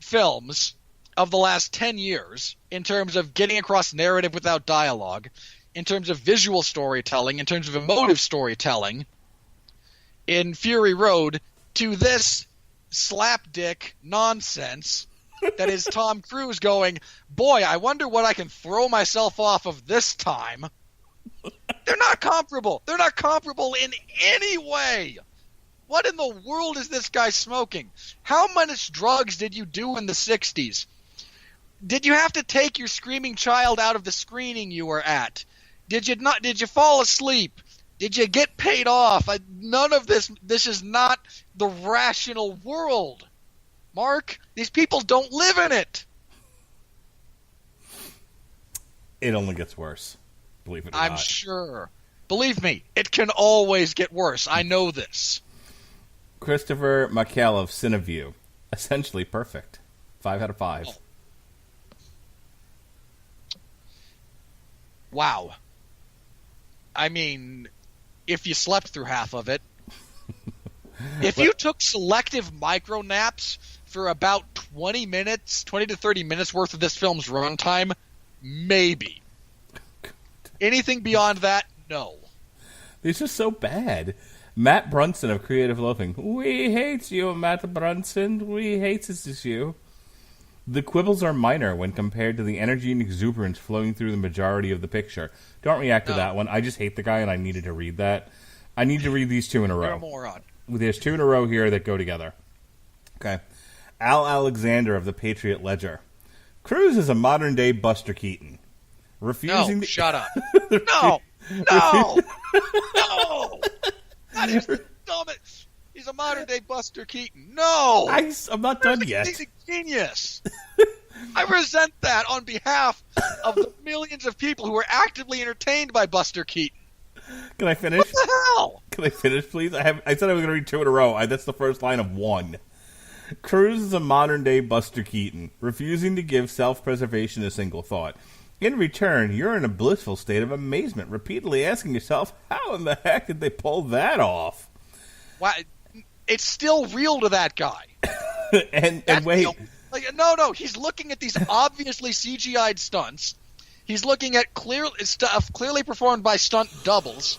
films of the last 10 years in terms of getting across narrative without dialogue, in terms of visual storytelling, in terms of emotive storytelling, in Fury Road, to this slapdick nonsense that is Tom Cruise going, boy, I wonder what I can throw myself off of this time. They're not comparable. They're not comparable in any way. What in the world is this guy smoking? How much drugs did you do in the 60s? Did you have to take your screaming child out of the screening you were at? Did you fall asleep? Did you get paid off? None of this is not the rational world. Mark, these people don't live in it. It only gets worse. Believe it or not. I'm sure. Believe me, it can always get worse. I know this. Christopher McQuarrie of Cineview. Essentially perfect. 5 out of 5. Oh. Wow. I mean, if you slept through half of it. If you took selective micro naps for about 20 to 30 minutes worth of this film's runtime, maybe. Anything beyond that, no. These are so bad. Matt Brunson of Creative Loafing. We hate you, Matt Brunson. We hate you. The quibbles are minor when compared to the energy and exuberance flowing through the majority of the picture. Don't react to that one. I just hate the guy, and I needed to read that. I need to read these 2 in a row. You're a moron. There's 2 in a row here that go together. Okay. Al Alexander of the Patriot Ledger. Cruise is a modern-day Buster Keaton. Shut up. No! No! That is the dumbest. He's a modern-day Buster Keaton. No! I'm not done yet. He's a genius. I resent that on behalf of the millions of people who are actively entertained by Buster Keaton. Can I finish? What the hell? Can I finish, please? I said I was going to read 2 in a row. That's the first line of 1. Cruise is a modern-day Buster Keaton, refusing to give self-preservation a single thought. In return, you're in a blissful state of amazement, repeatedly asking yourself, how in the heck did they pull that off? Why? It's still real to that guy. and wait. No, he's looking at these obviously CGI'd stunts. He's looking at stuff clearly performed by stunt doubles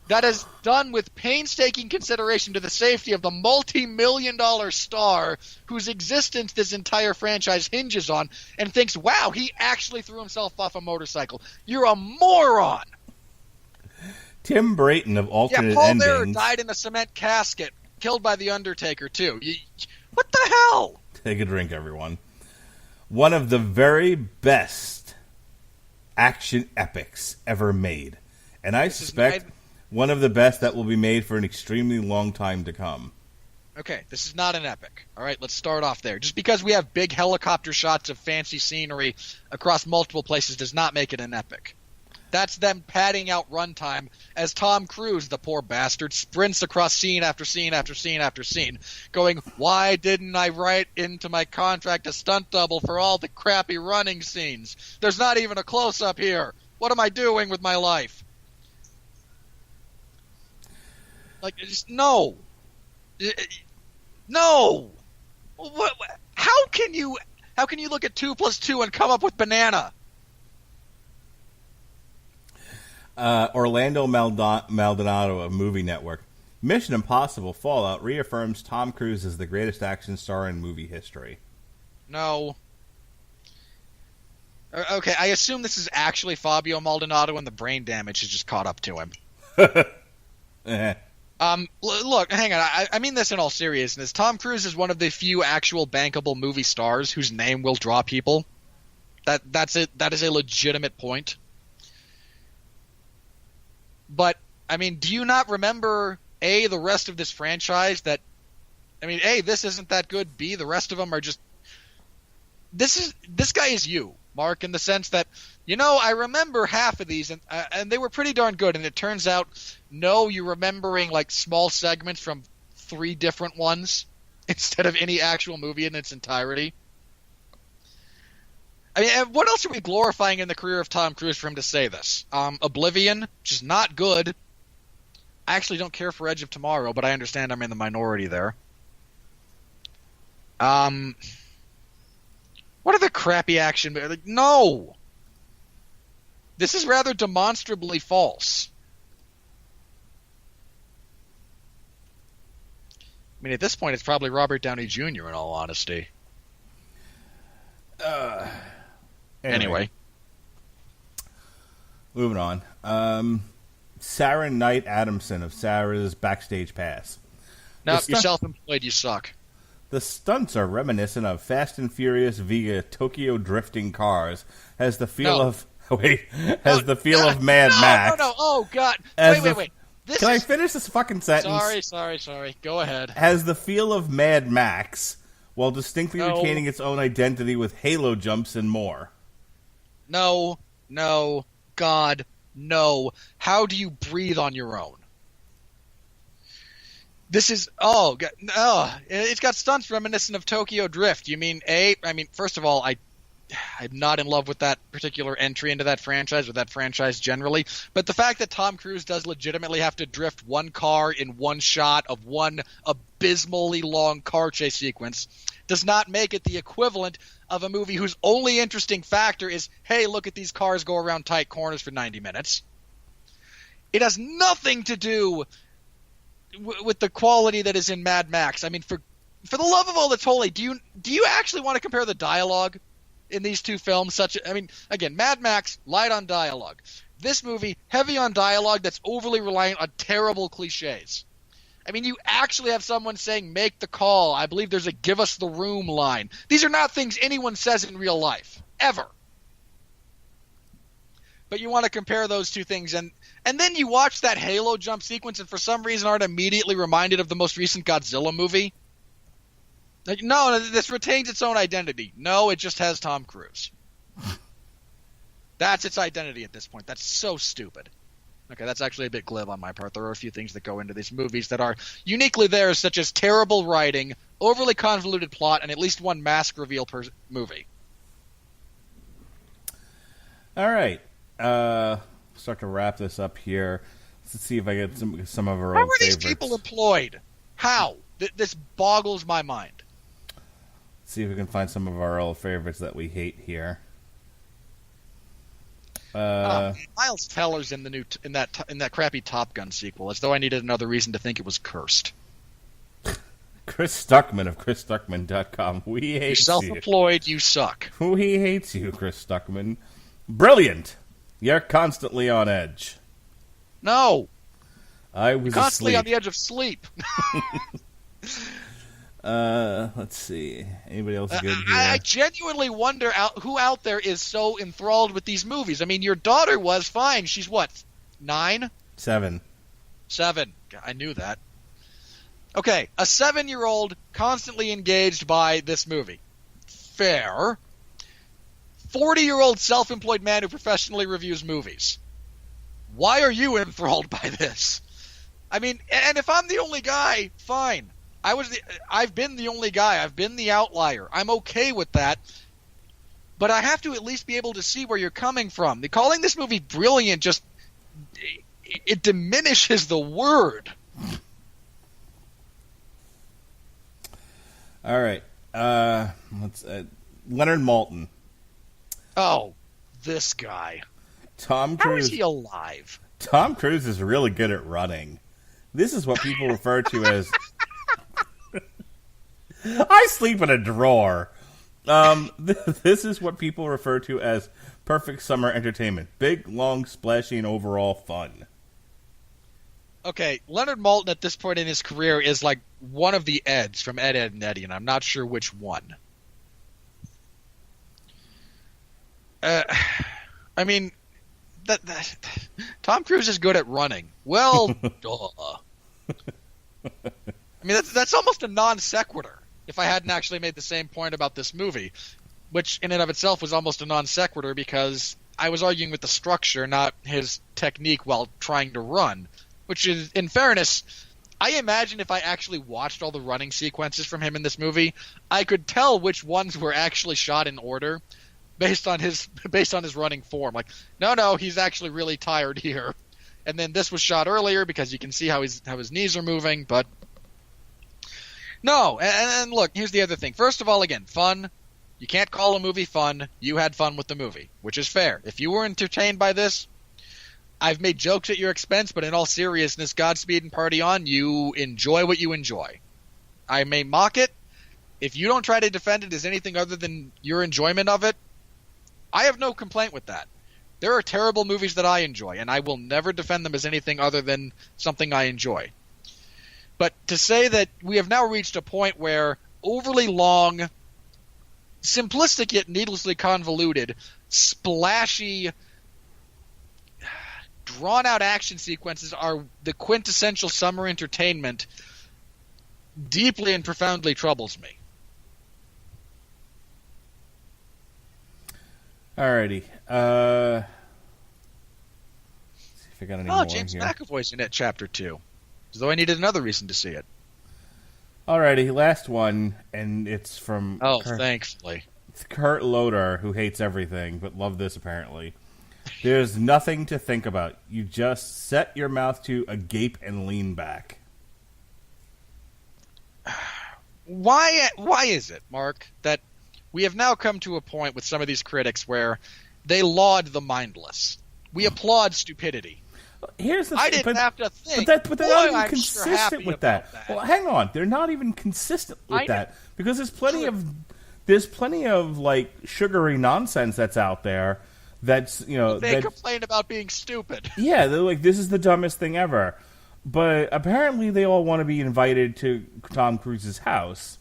that is done with painstaking consideration to the safety of the multi-million-dollar star whose existence this entire franchise hinges on, and thinks, wow, he actually threw himself off a motorcycle. You're a moron! Tim Brayton of Alternate Paul Endings. Bearer died in a cement casket, killed by The Undertaker, too. What the hell? Take a drink, everyone. One of the very best action epics ever made. And I suspect one of the best that will be made for an extremely long time to come. Okay, this is not an epic. All right, let's start off there. Just because we have big helicopter shots of fancy scenery across multiple places does not make it an epic. That's them padding out runtime as Tom Cruise, the poor bastard, sprints across scene after scene after scene after scene, going, why didn't I write into my contract a stunt double for all the crappy running scenes? There's not even a close-up here. What am I doing with my life? Just no. No. How can you look at 2 + 2 and come up with banana? Orlando Maldonado of Movie Network. Mission Impossible Fallout reaffirms Tom Cruise as the greatest action star in movie history. No. Okay, I assume this is actually Fabio Maldonado and the brain damage has just caught up to him. Look, hang on. I mean this in all seriousness. Tom Cruise is one of the few actual bankable movie stars whose name will draw people. That's it. That is a legitimate point. But, I mean, do you not remember, A, the rest of this franchise that, I mean, A, this isn't that good, B, the rest of them are just, this guy is you, Mark, in the sense that, I remember half of these, and they were pretty darn good, and it turns out, no, you're remembering, small segments from 3 different ones, instead of any actual movie in its entirety. I mean, what else are we glorifying in the career of Tom Cruise for him to say this? Oblivion, which is not good. I actually don't care for Edge of Tomorrow, but I understand I'm in the minority there. What are the crappy action? No! This is rather demonstrably false. I mean, at this point, it's probably Robert Downey Jr., in all honesty. Anyway. Moving on. Sarah Knight Adamson of Sarah's Backstage Pass. No, you're self-employed, you suck. The stunts are reminiscent of Fast and Furious via Tokyo drifting cars. Has the feel of Mad Max. No. Oh, God. Wait. I finish this fucking sentence? Sorry. Go ahead. Has the feel of Mad Max while distinctly retaining its own identity with Halo jumps and more. No, God, no. How do you breathe on your own? This is, it's got stunts reminiscent of Tokyo Drift. You mean, first of all, I'm not in love with that particular entry into that franchise, with that franchise generally, but the fact that Tom Cruise does legitimately have to drift one car in one shot of one abysmally long car chase sequence does not make it the equivalent of a movie whose only interesting factor is, hey, look at these cars go around tight corners for 90 minutes. It has nothing to do with the quality that is in Mad Max. I mean, for the love of all that's holy, do you actually want to compare the dialogue in these two films? Again, Mad Max, light on dialogue. This movie, heavy on dialogue that's overly reliant on terrible cliches. I mean, you actually have someone saying, make the call. I believe there's a give us the room line. These are not things anyone says in real life, ever. But you want to compare those two things, and then you watch that Halo jump sequence and for some reason aren't immediately reminded of the most recent Godzilla movie. Like, no, this retains its own identity. No, it just has Tom Cruise. That's its identity at this point. That's so stupid. Okay, that's actually a bit glib on my part. There are a few things that go into these movies that are uniquely theirs, such as terrible writing, overly convoluted plot, and at least one mask reveal per movie. All right. Start to wrap this up here. Let's see if I get some of our How old are these favorites. people employed? How? This boggles my mind. Let's see if we can find some of our old favorites that we hate here. Miles Teller's in the in that crappy Top Gun sequel, as though I needed another reason to think it was cursed. Chris Stuckman of ChrisStuckman.com. We hate You're you. self-employed, you suck. He hates you, Chris Stuckman. Brilliant. You're constantly on edge. No, I was constantly asleep. on the edge of sleep. Let's see. Anybody else good here? I genuinely wonder who out there is so enthralled with these movies. I mean, your daughter was fine. She's what, 9? 7. 7. I knew that. Okay, a 7-year-old constantly engaged by this movie. Fair. 40-year-old self-employed man who professionally reviews movies. Why are you enthralled by this? I mean, and if I'm the only guy, fine. I've been the only guy. I've been the outlier. I'm okay with that. But I have to at least be able to see where you're coming from. Calling this movie brilliant just it diminishes the word. All right. Let's Leonard Maltin. Oh, this guy. Tom How Cruise. is he alive? Tom Cruise is really good at running. This is what people refer to as I sleep in a drawer. This is what people refer to as perfect summer entertainment. Big, long, splashy, and overall fun. Okay, Leonard Maltin at this point in his career is like one of the Eds from Ed, Edd and Eddy, and I'm not sure which one. I mean, Tom Cruise is good at running. Well, duh. I mean, that's almost a non sequitur. If I hadn't actually made the same point about this movie, which in and of itself was almost a non sequitur because I was arguing with the structure, not his technique while trying to run. Which is, in fairness, I imagine if I actually watched all the running sequences from him in this movie, I could tell which ones were actually shot in order based on his running form. Like, no, he's actually really tired here. And then this was shot earlier because you can see how his knees are moving, but no. And look, here's the other thing. First of all, again, fun. You can't call a movie fun. You had fun with the movie, which is fair. If you were entertained by this, I've made jokes at your expense, but in all seriousness, Godspeed and party on. You enjoy what you enjoy. I may mock it. If you don't try to defend it as anything other than your enjoyment of it, I have no complaint with that. There are terrible movies that I enjoy, and I will never defend them as anything other than something I enjoy. But to say that we have now reached a point where overly long, simplistic yet needlessly convoluted, splashy, drawn-out action sequences are the quintessential summer entertainment deeply and profoundly troubles me. Alrighty. Let's see if I got any more James here. McAvoy's in it, Chapter 2. As though I needed another reason to see it. Alrighty, last one, and it's from Thankfully. Kurt Loder, who hates everything, but loved this apparently. There's nothing to think about. You just set your mouth to agape and lean back. Why is it, Mark, that we have now come to a point with some of these critics where they laud the mindless? We applaud stupidity. Here's the I thing, didn't have to think. but they're not even I'm sure consistent happy with about that. that. Well, hang on, they're not even consistent with I know. that because there's plenty of like sugary nonsense that's out there. That's They complain about being stupid. Yeah, they're like, this is the dumbest thing ever. But apparently they all want to be invited to Tom Cruise's house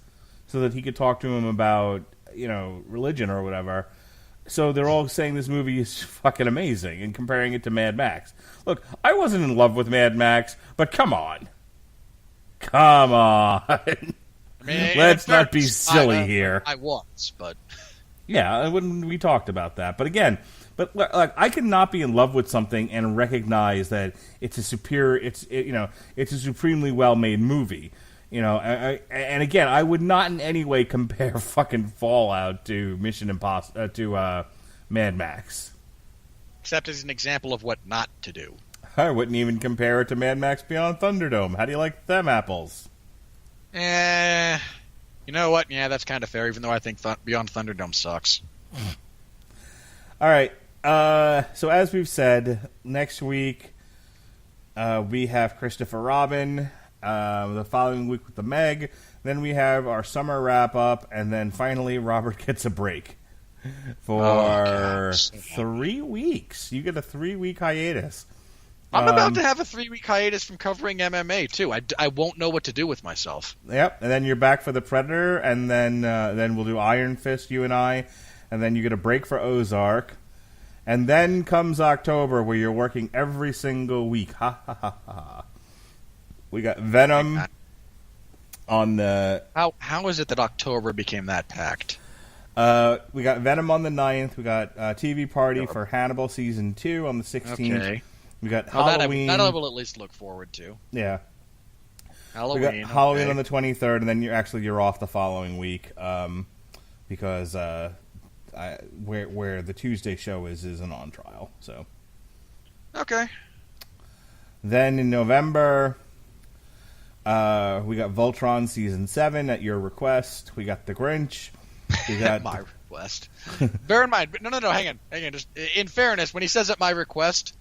so that he could talk to him about, religion or whatever. So they're all saying this movie is fucking amazing and comparing it to Mad Max. Look, I wasn't in love with Mad Max, but come on. Come on. Let's not be silly here. I was, but yeah, when we talked about that, but again, like I cannot be in love with something and recognize that it's a superior, it's a supremely well made movie. And again, I would not in any way compare fucking Fallout to Mission Impossible to Mad Max. Except as an example of what not to do. I wouldn't even compare it to Mad Max Beyond Thunderdome. How do you like them apples? You know what? Yeah, that's kind of fair, even though I think Beyond Thunderdome sucks. All right. So as we've said, next week we have Christopher Robin. The following week with the Meg. Then we have our summer wrap-up. And then finally, Robert gets a break for 3 weeks. You get a 3-week hiatus. I'm about to have a 3-week hiatus from covering MMA, too. I won't know what to do with myself. Yep, and then you're back for The Predator, and then we'll do Iron Fist, you and I, and then you get a break for Ozark. And then comes October, where you're working every single week. Ha, ha, ha, ha. We got Venom on the... How is it that October became that packed? We got Venom on the 9th. We got TV Party for Hannibal Season 2 on the 16th. Okay. We got Halloween. That I will at least look forward to. Yeah. Halloween. We got Halloween on the 23rd, and then you're off the following week because where the Tuesday show is an on trial. So. Okay. Then in November... we got Voltron Season 7 at your request. We got The Grinch. We got my request. Bear in mind, no, hang on. Just in fairness, when he says at my request,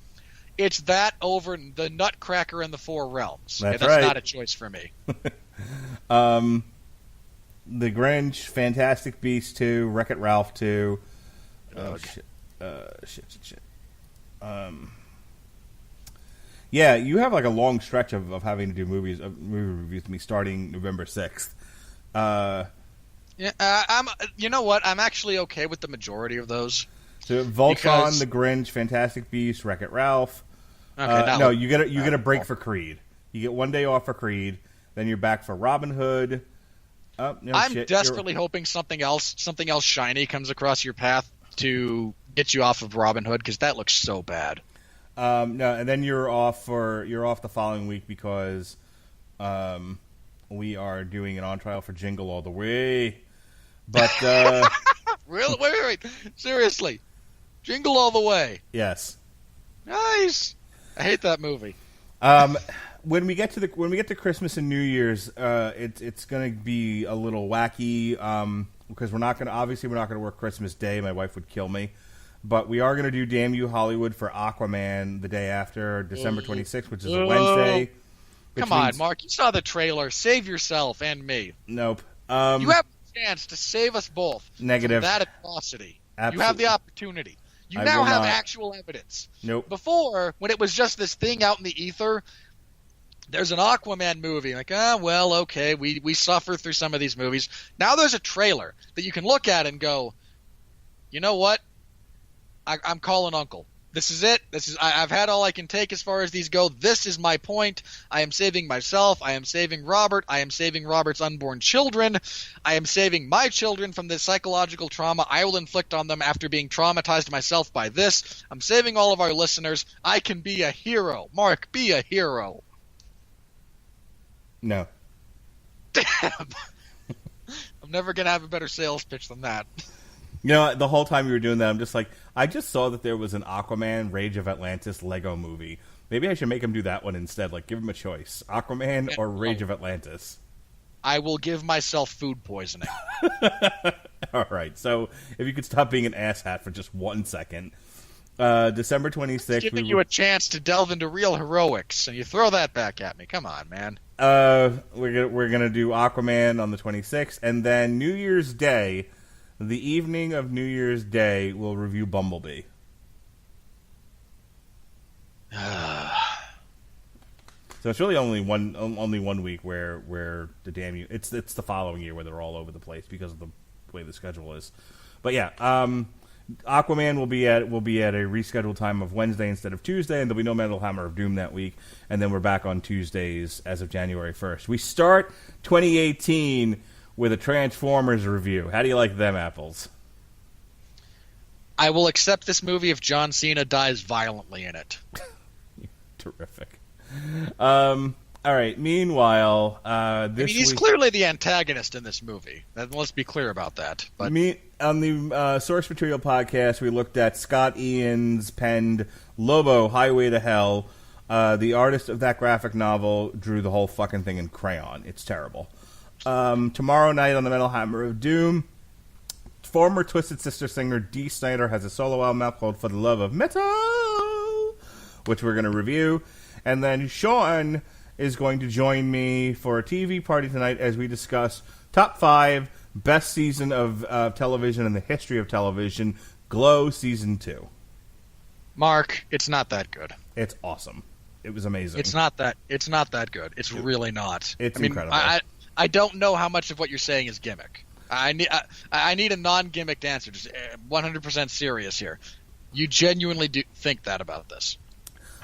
it's that over the Nutcracker and the Four Realms. That's right. Not a choice for me. The Grinch, Fantastic Beasts 2, Wreck-It Ralph 2. Oh, shit. Yeah, you have like a long stretch of having to do movie reviews with me starting November 6th. I'm. You know what? I'm actually okay with the majority of those. So Voltron, The Grinch, Fantastic Beasts, Wreck-It Ralph. Okay, no, you get a break for Creed. You get 1 day off for Creed, then you're back for Robin Hood. I'm desperately hoping something else shiny comes across your path to get you off of Robin Hood, because that looks so bad. No, and then you're off the following week because we are doing an on trial for Jingle All the Way. But really, wait, seriously, Jingle All the Way. Yes. Nice. I hate that movie. When we get to Christmas and New Year's, it's going to be a little wacky because we're not going to work Christmas Day. My wife would kill me. But we are going to do Damn You Hollywood for Aquaman the day after, December 26th, which is a Wednesday. Come on, Mark. You saw the trailer. Save yourself and me. Nope. You have a chance to save us both Negative. from that atrocity. Absolutely. You have the opportunity. You now have actual evidence. Nope. Before, when it was just this thing out in the ether, there's an Aquaman movie. Like, well, okay, we suffer through some of these movies. Now there's a trailer that you can look at and go, you know what? I'm calling Uncle. This is it. I've had all I can take as far as these go. This is my point. I am saving myself. I am saving Robert. I am saving Robert's unborn children. I am saving my children from the psychological trauma I will inflict on them after being traumatized myself by this. I'm saving all of our listeners. I can be a hero. Mark, be a hero. No. Damn. I'm never going to have a better sales pitch than that. You know, the whole time you were doing that, I'm just like, I just saw that there was an Aquaman Rage of Atlantis Lego movie. Maybe I should make him do that one instead. Like, give him a choice. Aquaman or Rage of Atlantis. I will give myself food poisoning. All right. So, if you could stop being an asshat for just 1 second. December 26th. Giving you a chance to delve into real heroics, and you throw that back at me. Come on, man. We're gonna do Aquaman on the 26th, and then New Year's Day, the evening of New Year's Day, we'll review Bumblebee. So it's really only one week where the damn you. It's the following year where they're all over the place because of the way the schedule is. But yeah, Aquaman will be at a rescheduled time of Wednesday instead of Tuesday, and there'll be no Metal Hammer of Doom that week, and then we're back on Tuesdays as of January 1st. We start 2018 with a Transformers review. How do you like them apples? I will accept this movie if John Cena dies violently in it. Terrific. All right. Meanwhile, he's clearly the antagonist in this movie. Let's be clear about that. But on the Source Material podcast, we looked at Scott Ian's penned Lobo, Highway to Hell. The artist of that graphic novel drew the whole fucking thing in crayon. It's terrible. Tomorrow night on the Metal Hammer of Doom, former Twisted Sister singer Dee Snider has a solo album out called For the Love of Metal, which we're going to review. And then Sean is going to join me for a TV party tonight as we discuss top 5 best season of television in the history of television, Glow Season 2. Mark, it's not that good. It's awesome. It was amazing. It's not that good. It's really not. It's incredible. I don't know how much of what you're saying is gimmick. I need a non-gimmicked answer. Just 100% serious here. You genuinely do think that about this?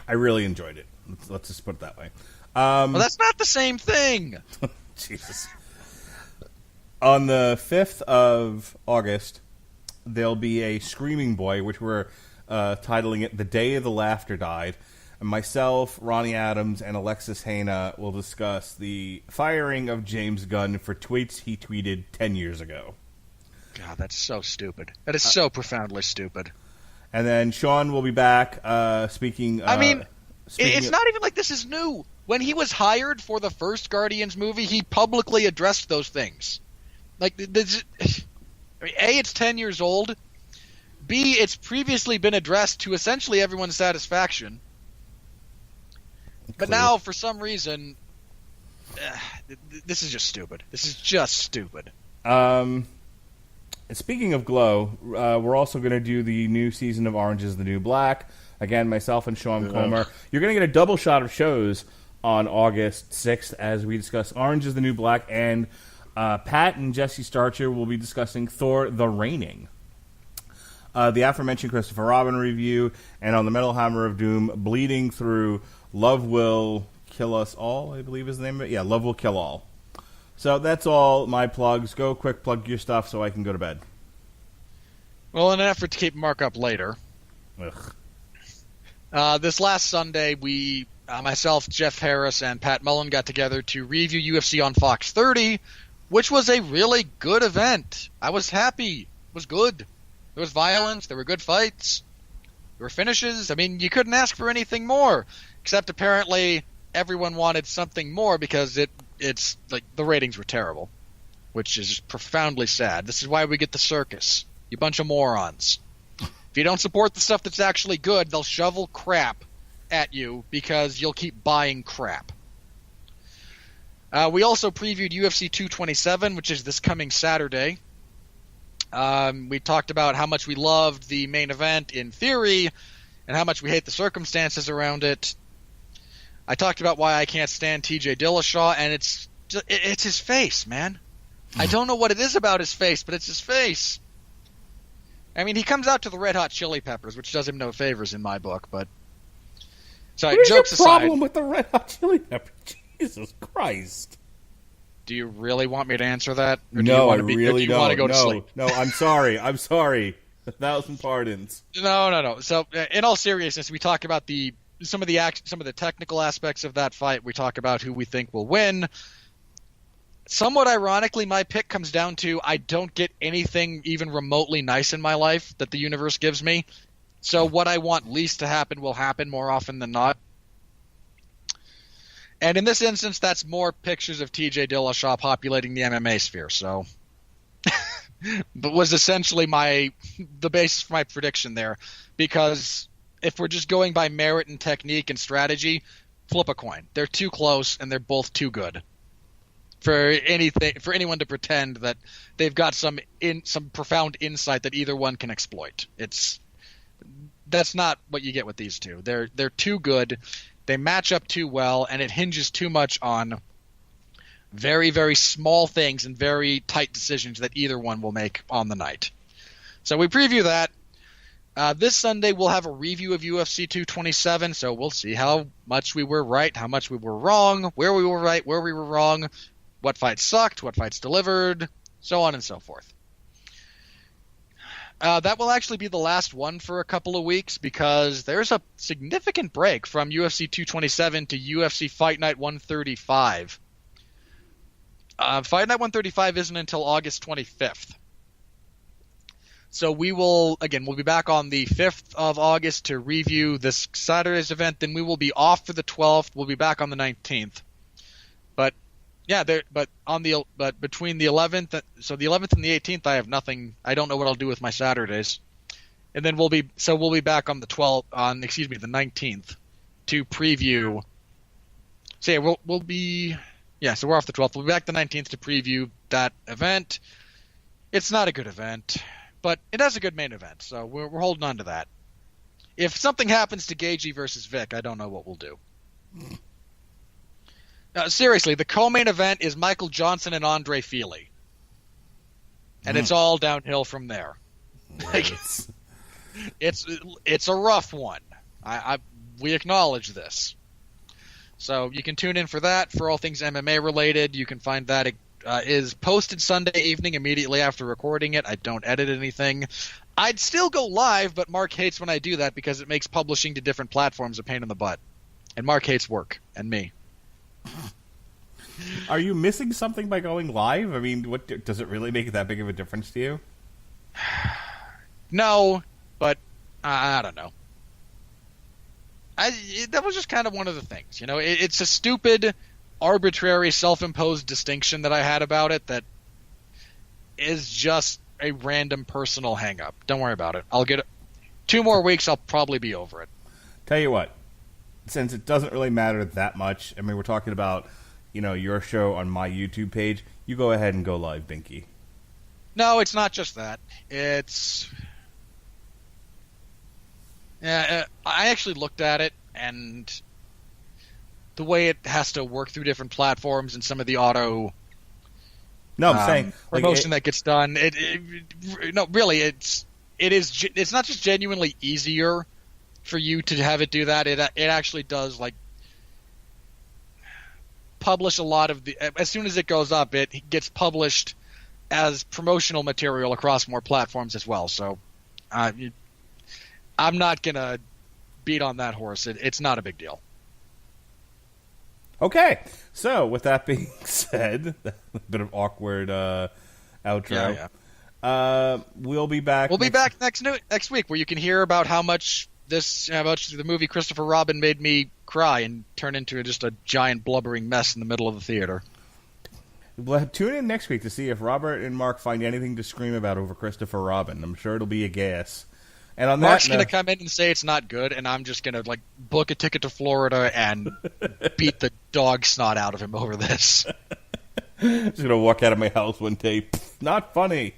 I really enjoyed it. Let's just put it that way. Well, that's not the same thing. Jesus. On the 5th of August, there'll be a Screaming Boy, which we're titling it The Day of the Laughter Died. And myself, Ronnie Adams, and Alexis Haina will discuss the firing of James Gunn for tweets he tweeted 10 years ago. God, that's so stupid. That is so profoundly stupid. And then Sean will be back speaking... it's not even like this is new. When he was hired for the first Guardians movie, he publicly addressed those things. Like, A, it's 10 years old. B, it's previously been addressed to essentially everyone's satisfaction. But now, for some reason, this is just stupid. This is just stupid. Speaking of Glow, we're also going to do the new season of Orange is the New Black. Again, myself and Sean Comer. You're going to get a double shot of shows on August 6th as we discuss Orange is the New Black, and Pat and Jesse Starcher will be discussing Thor: The Reigning. The aforementioned Christopher Robin review, and on the Metal Hammer of Doom, Bleeding Through, Love Will Kill Us All, I believe is the name of it. Yeah, Love Will Kill All. So that's all my plugs. Go quick plug your stuff so I can go to bed. Well, in an effort to keep Mark up later, this last Sunday, we, myself, Jeff Harris, and Pat Mullen got together to review UFC on Fox 30, which was a really good event. I was happy. It was good. There was violence. There were good fights. There were finishes. I mean, you couldn't ask for anything more, except apparently everyone wanted something more because it's like the ratings were terrible, which is just profoundly sad. This is why we get the circus. You bunch of morons. If you don't support the stuff that's actually good, they'll shovel crap at you because you'll keep buying crap. We also previewed UFC 227, which is this coming Saturday. We talked about how much we loved the main event in theory and how much we hate the circumstances around it. I talked about why I can't stand TJ Dillashaw, and it's his face, man. I don't know what it is about his face, but it's his face. I mean, he comes out to the Red Hot Chili Peppers, which does him no favors in my book, but... Sorry, what is jokes your problem aside, with the Red Hot Chili Peppers? Jesus Christ. Do you really want me to answer that? Or No, I do really you don't. want to go to sleep? No, I'm sorry. I'm sorry. 1,000 pardons. No. So, in all seriousness, we talk about some of the technical aspects of that fight. We talk about who we think will win. Somewhat ironically, my pick comes down to I don't get anything even remotely nice in my life that the universe gives me. So what I want least to happen will happen more often than not. And in this instance, that's more pictures of TJ Dillashaw populating the MMA sphere. So, but was essentially the basis for my prediction there. Because if we're just going by merit and technique and strategy, flip a coin. They're too close and they're both too good for anyone to pretend that they've got some profound insight that either one can exploit. That's not what you get with these two. They're too good. They match up too well, and it hinges too much on very, very small things and very tight decisions that either one will make on the night. So we preview that. This Sunday we'll have a review of UFC 227, so we'll see how much we were right, how much we were wrong, where we were right, where we were wrong. what fights sucked, what fights delivered, so on and so forth. That will actually be the last one for a couple of weeks because there's a significant break from UFC 227 to UFC Fight Night 135. Fight Night 135 isn't until August 25th. So we'll be back on the 5th of August to review this Saturday's event. Then we will be off for the 12th. We'll be back on the 19th. But yeah, but between the 11th, so the 11th and the 18th, I have nothing. I don't know what I'll do with my Saturdays. And then we'll be back on the 19th to preview. So yeah, so we're off the 12th. We'll be back the 19th to preview that event. It's not a good event, but it has a good main event, so we're holding on to that. If something happens to Gagey versus Vic, I don't know what we'll do. Now, seriously, the co-main event is Michael Johnson and Andre Feely. And it's all downhill from there. Yes. It's a rough one. We acknowledge this. So you can tune in for that. For all things MMA related, you can find that it is posted Sunday evening immediately after recording it. I don't edit anything. I'd still go live, but Mark hates when I do that because it makes publishing to different platforms a pain in the butt. And Mark hates work, and me. Are you missing something by going live? I mean, what does it really make that big of a difference to you? No, but I don't know. That was just kind of one of the things, you know. It's a stupid, arbitrary, self-imposed distinction that I had about it that is just a random personal hang-up. Don't worry about it. I'll get it. 2 more weeks, I'll probably be over it. Tell you what, since it doesn't really matter that much, I mean, we're talking about, you know, your show on my YouTube page. You go ahead and go live, Binky. No, it's not just that. I actually looked at it, and the way it has to work through different platforms and some of the auto I'm saying promotion that gets done. It's not just genuinely easier for you to have it do that. It actually does publish a lot of as soon as it goes up, it gets published as promotional material across more platforms as well. So I'm not going to beat on that horse. It's not a big deal. Okay, so with that being said, a bit of awkward outro. Yeah. We'll be back. We'll be back next week, where you can hear about how much the movie Christopher Robin made me cry and turn into just a giant blubbering mess in the middle of the theater. We'll tune in next week to see if Robert and Mark find anything to scream about over Christopher Robin. I'm sure it'll be a gas. And on Mark's going to come in and say it's not good, and I'm just going to book a ticket to Florida and beat the dog snot out of him over this. Just going to walk out of my house one day. Not funny.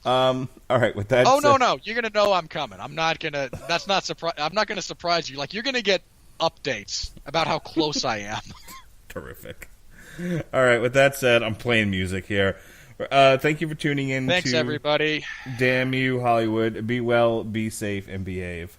All right, with that. No, you're going to know I'm coming. I'm not going to. That's not surprise. I'm not going to surprise you. You're going to get updates about how close I am. Terrific. All right, with that said, I'm playing music here. Thank you for tuning in. Thanks, everybody. Damn you, Hollywood. Be well, be safe, and behave.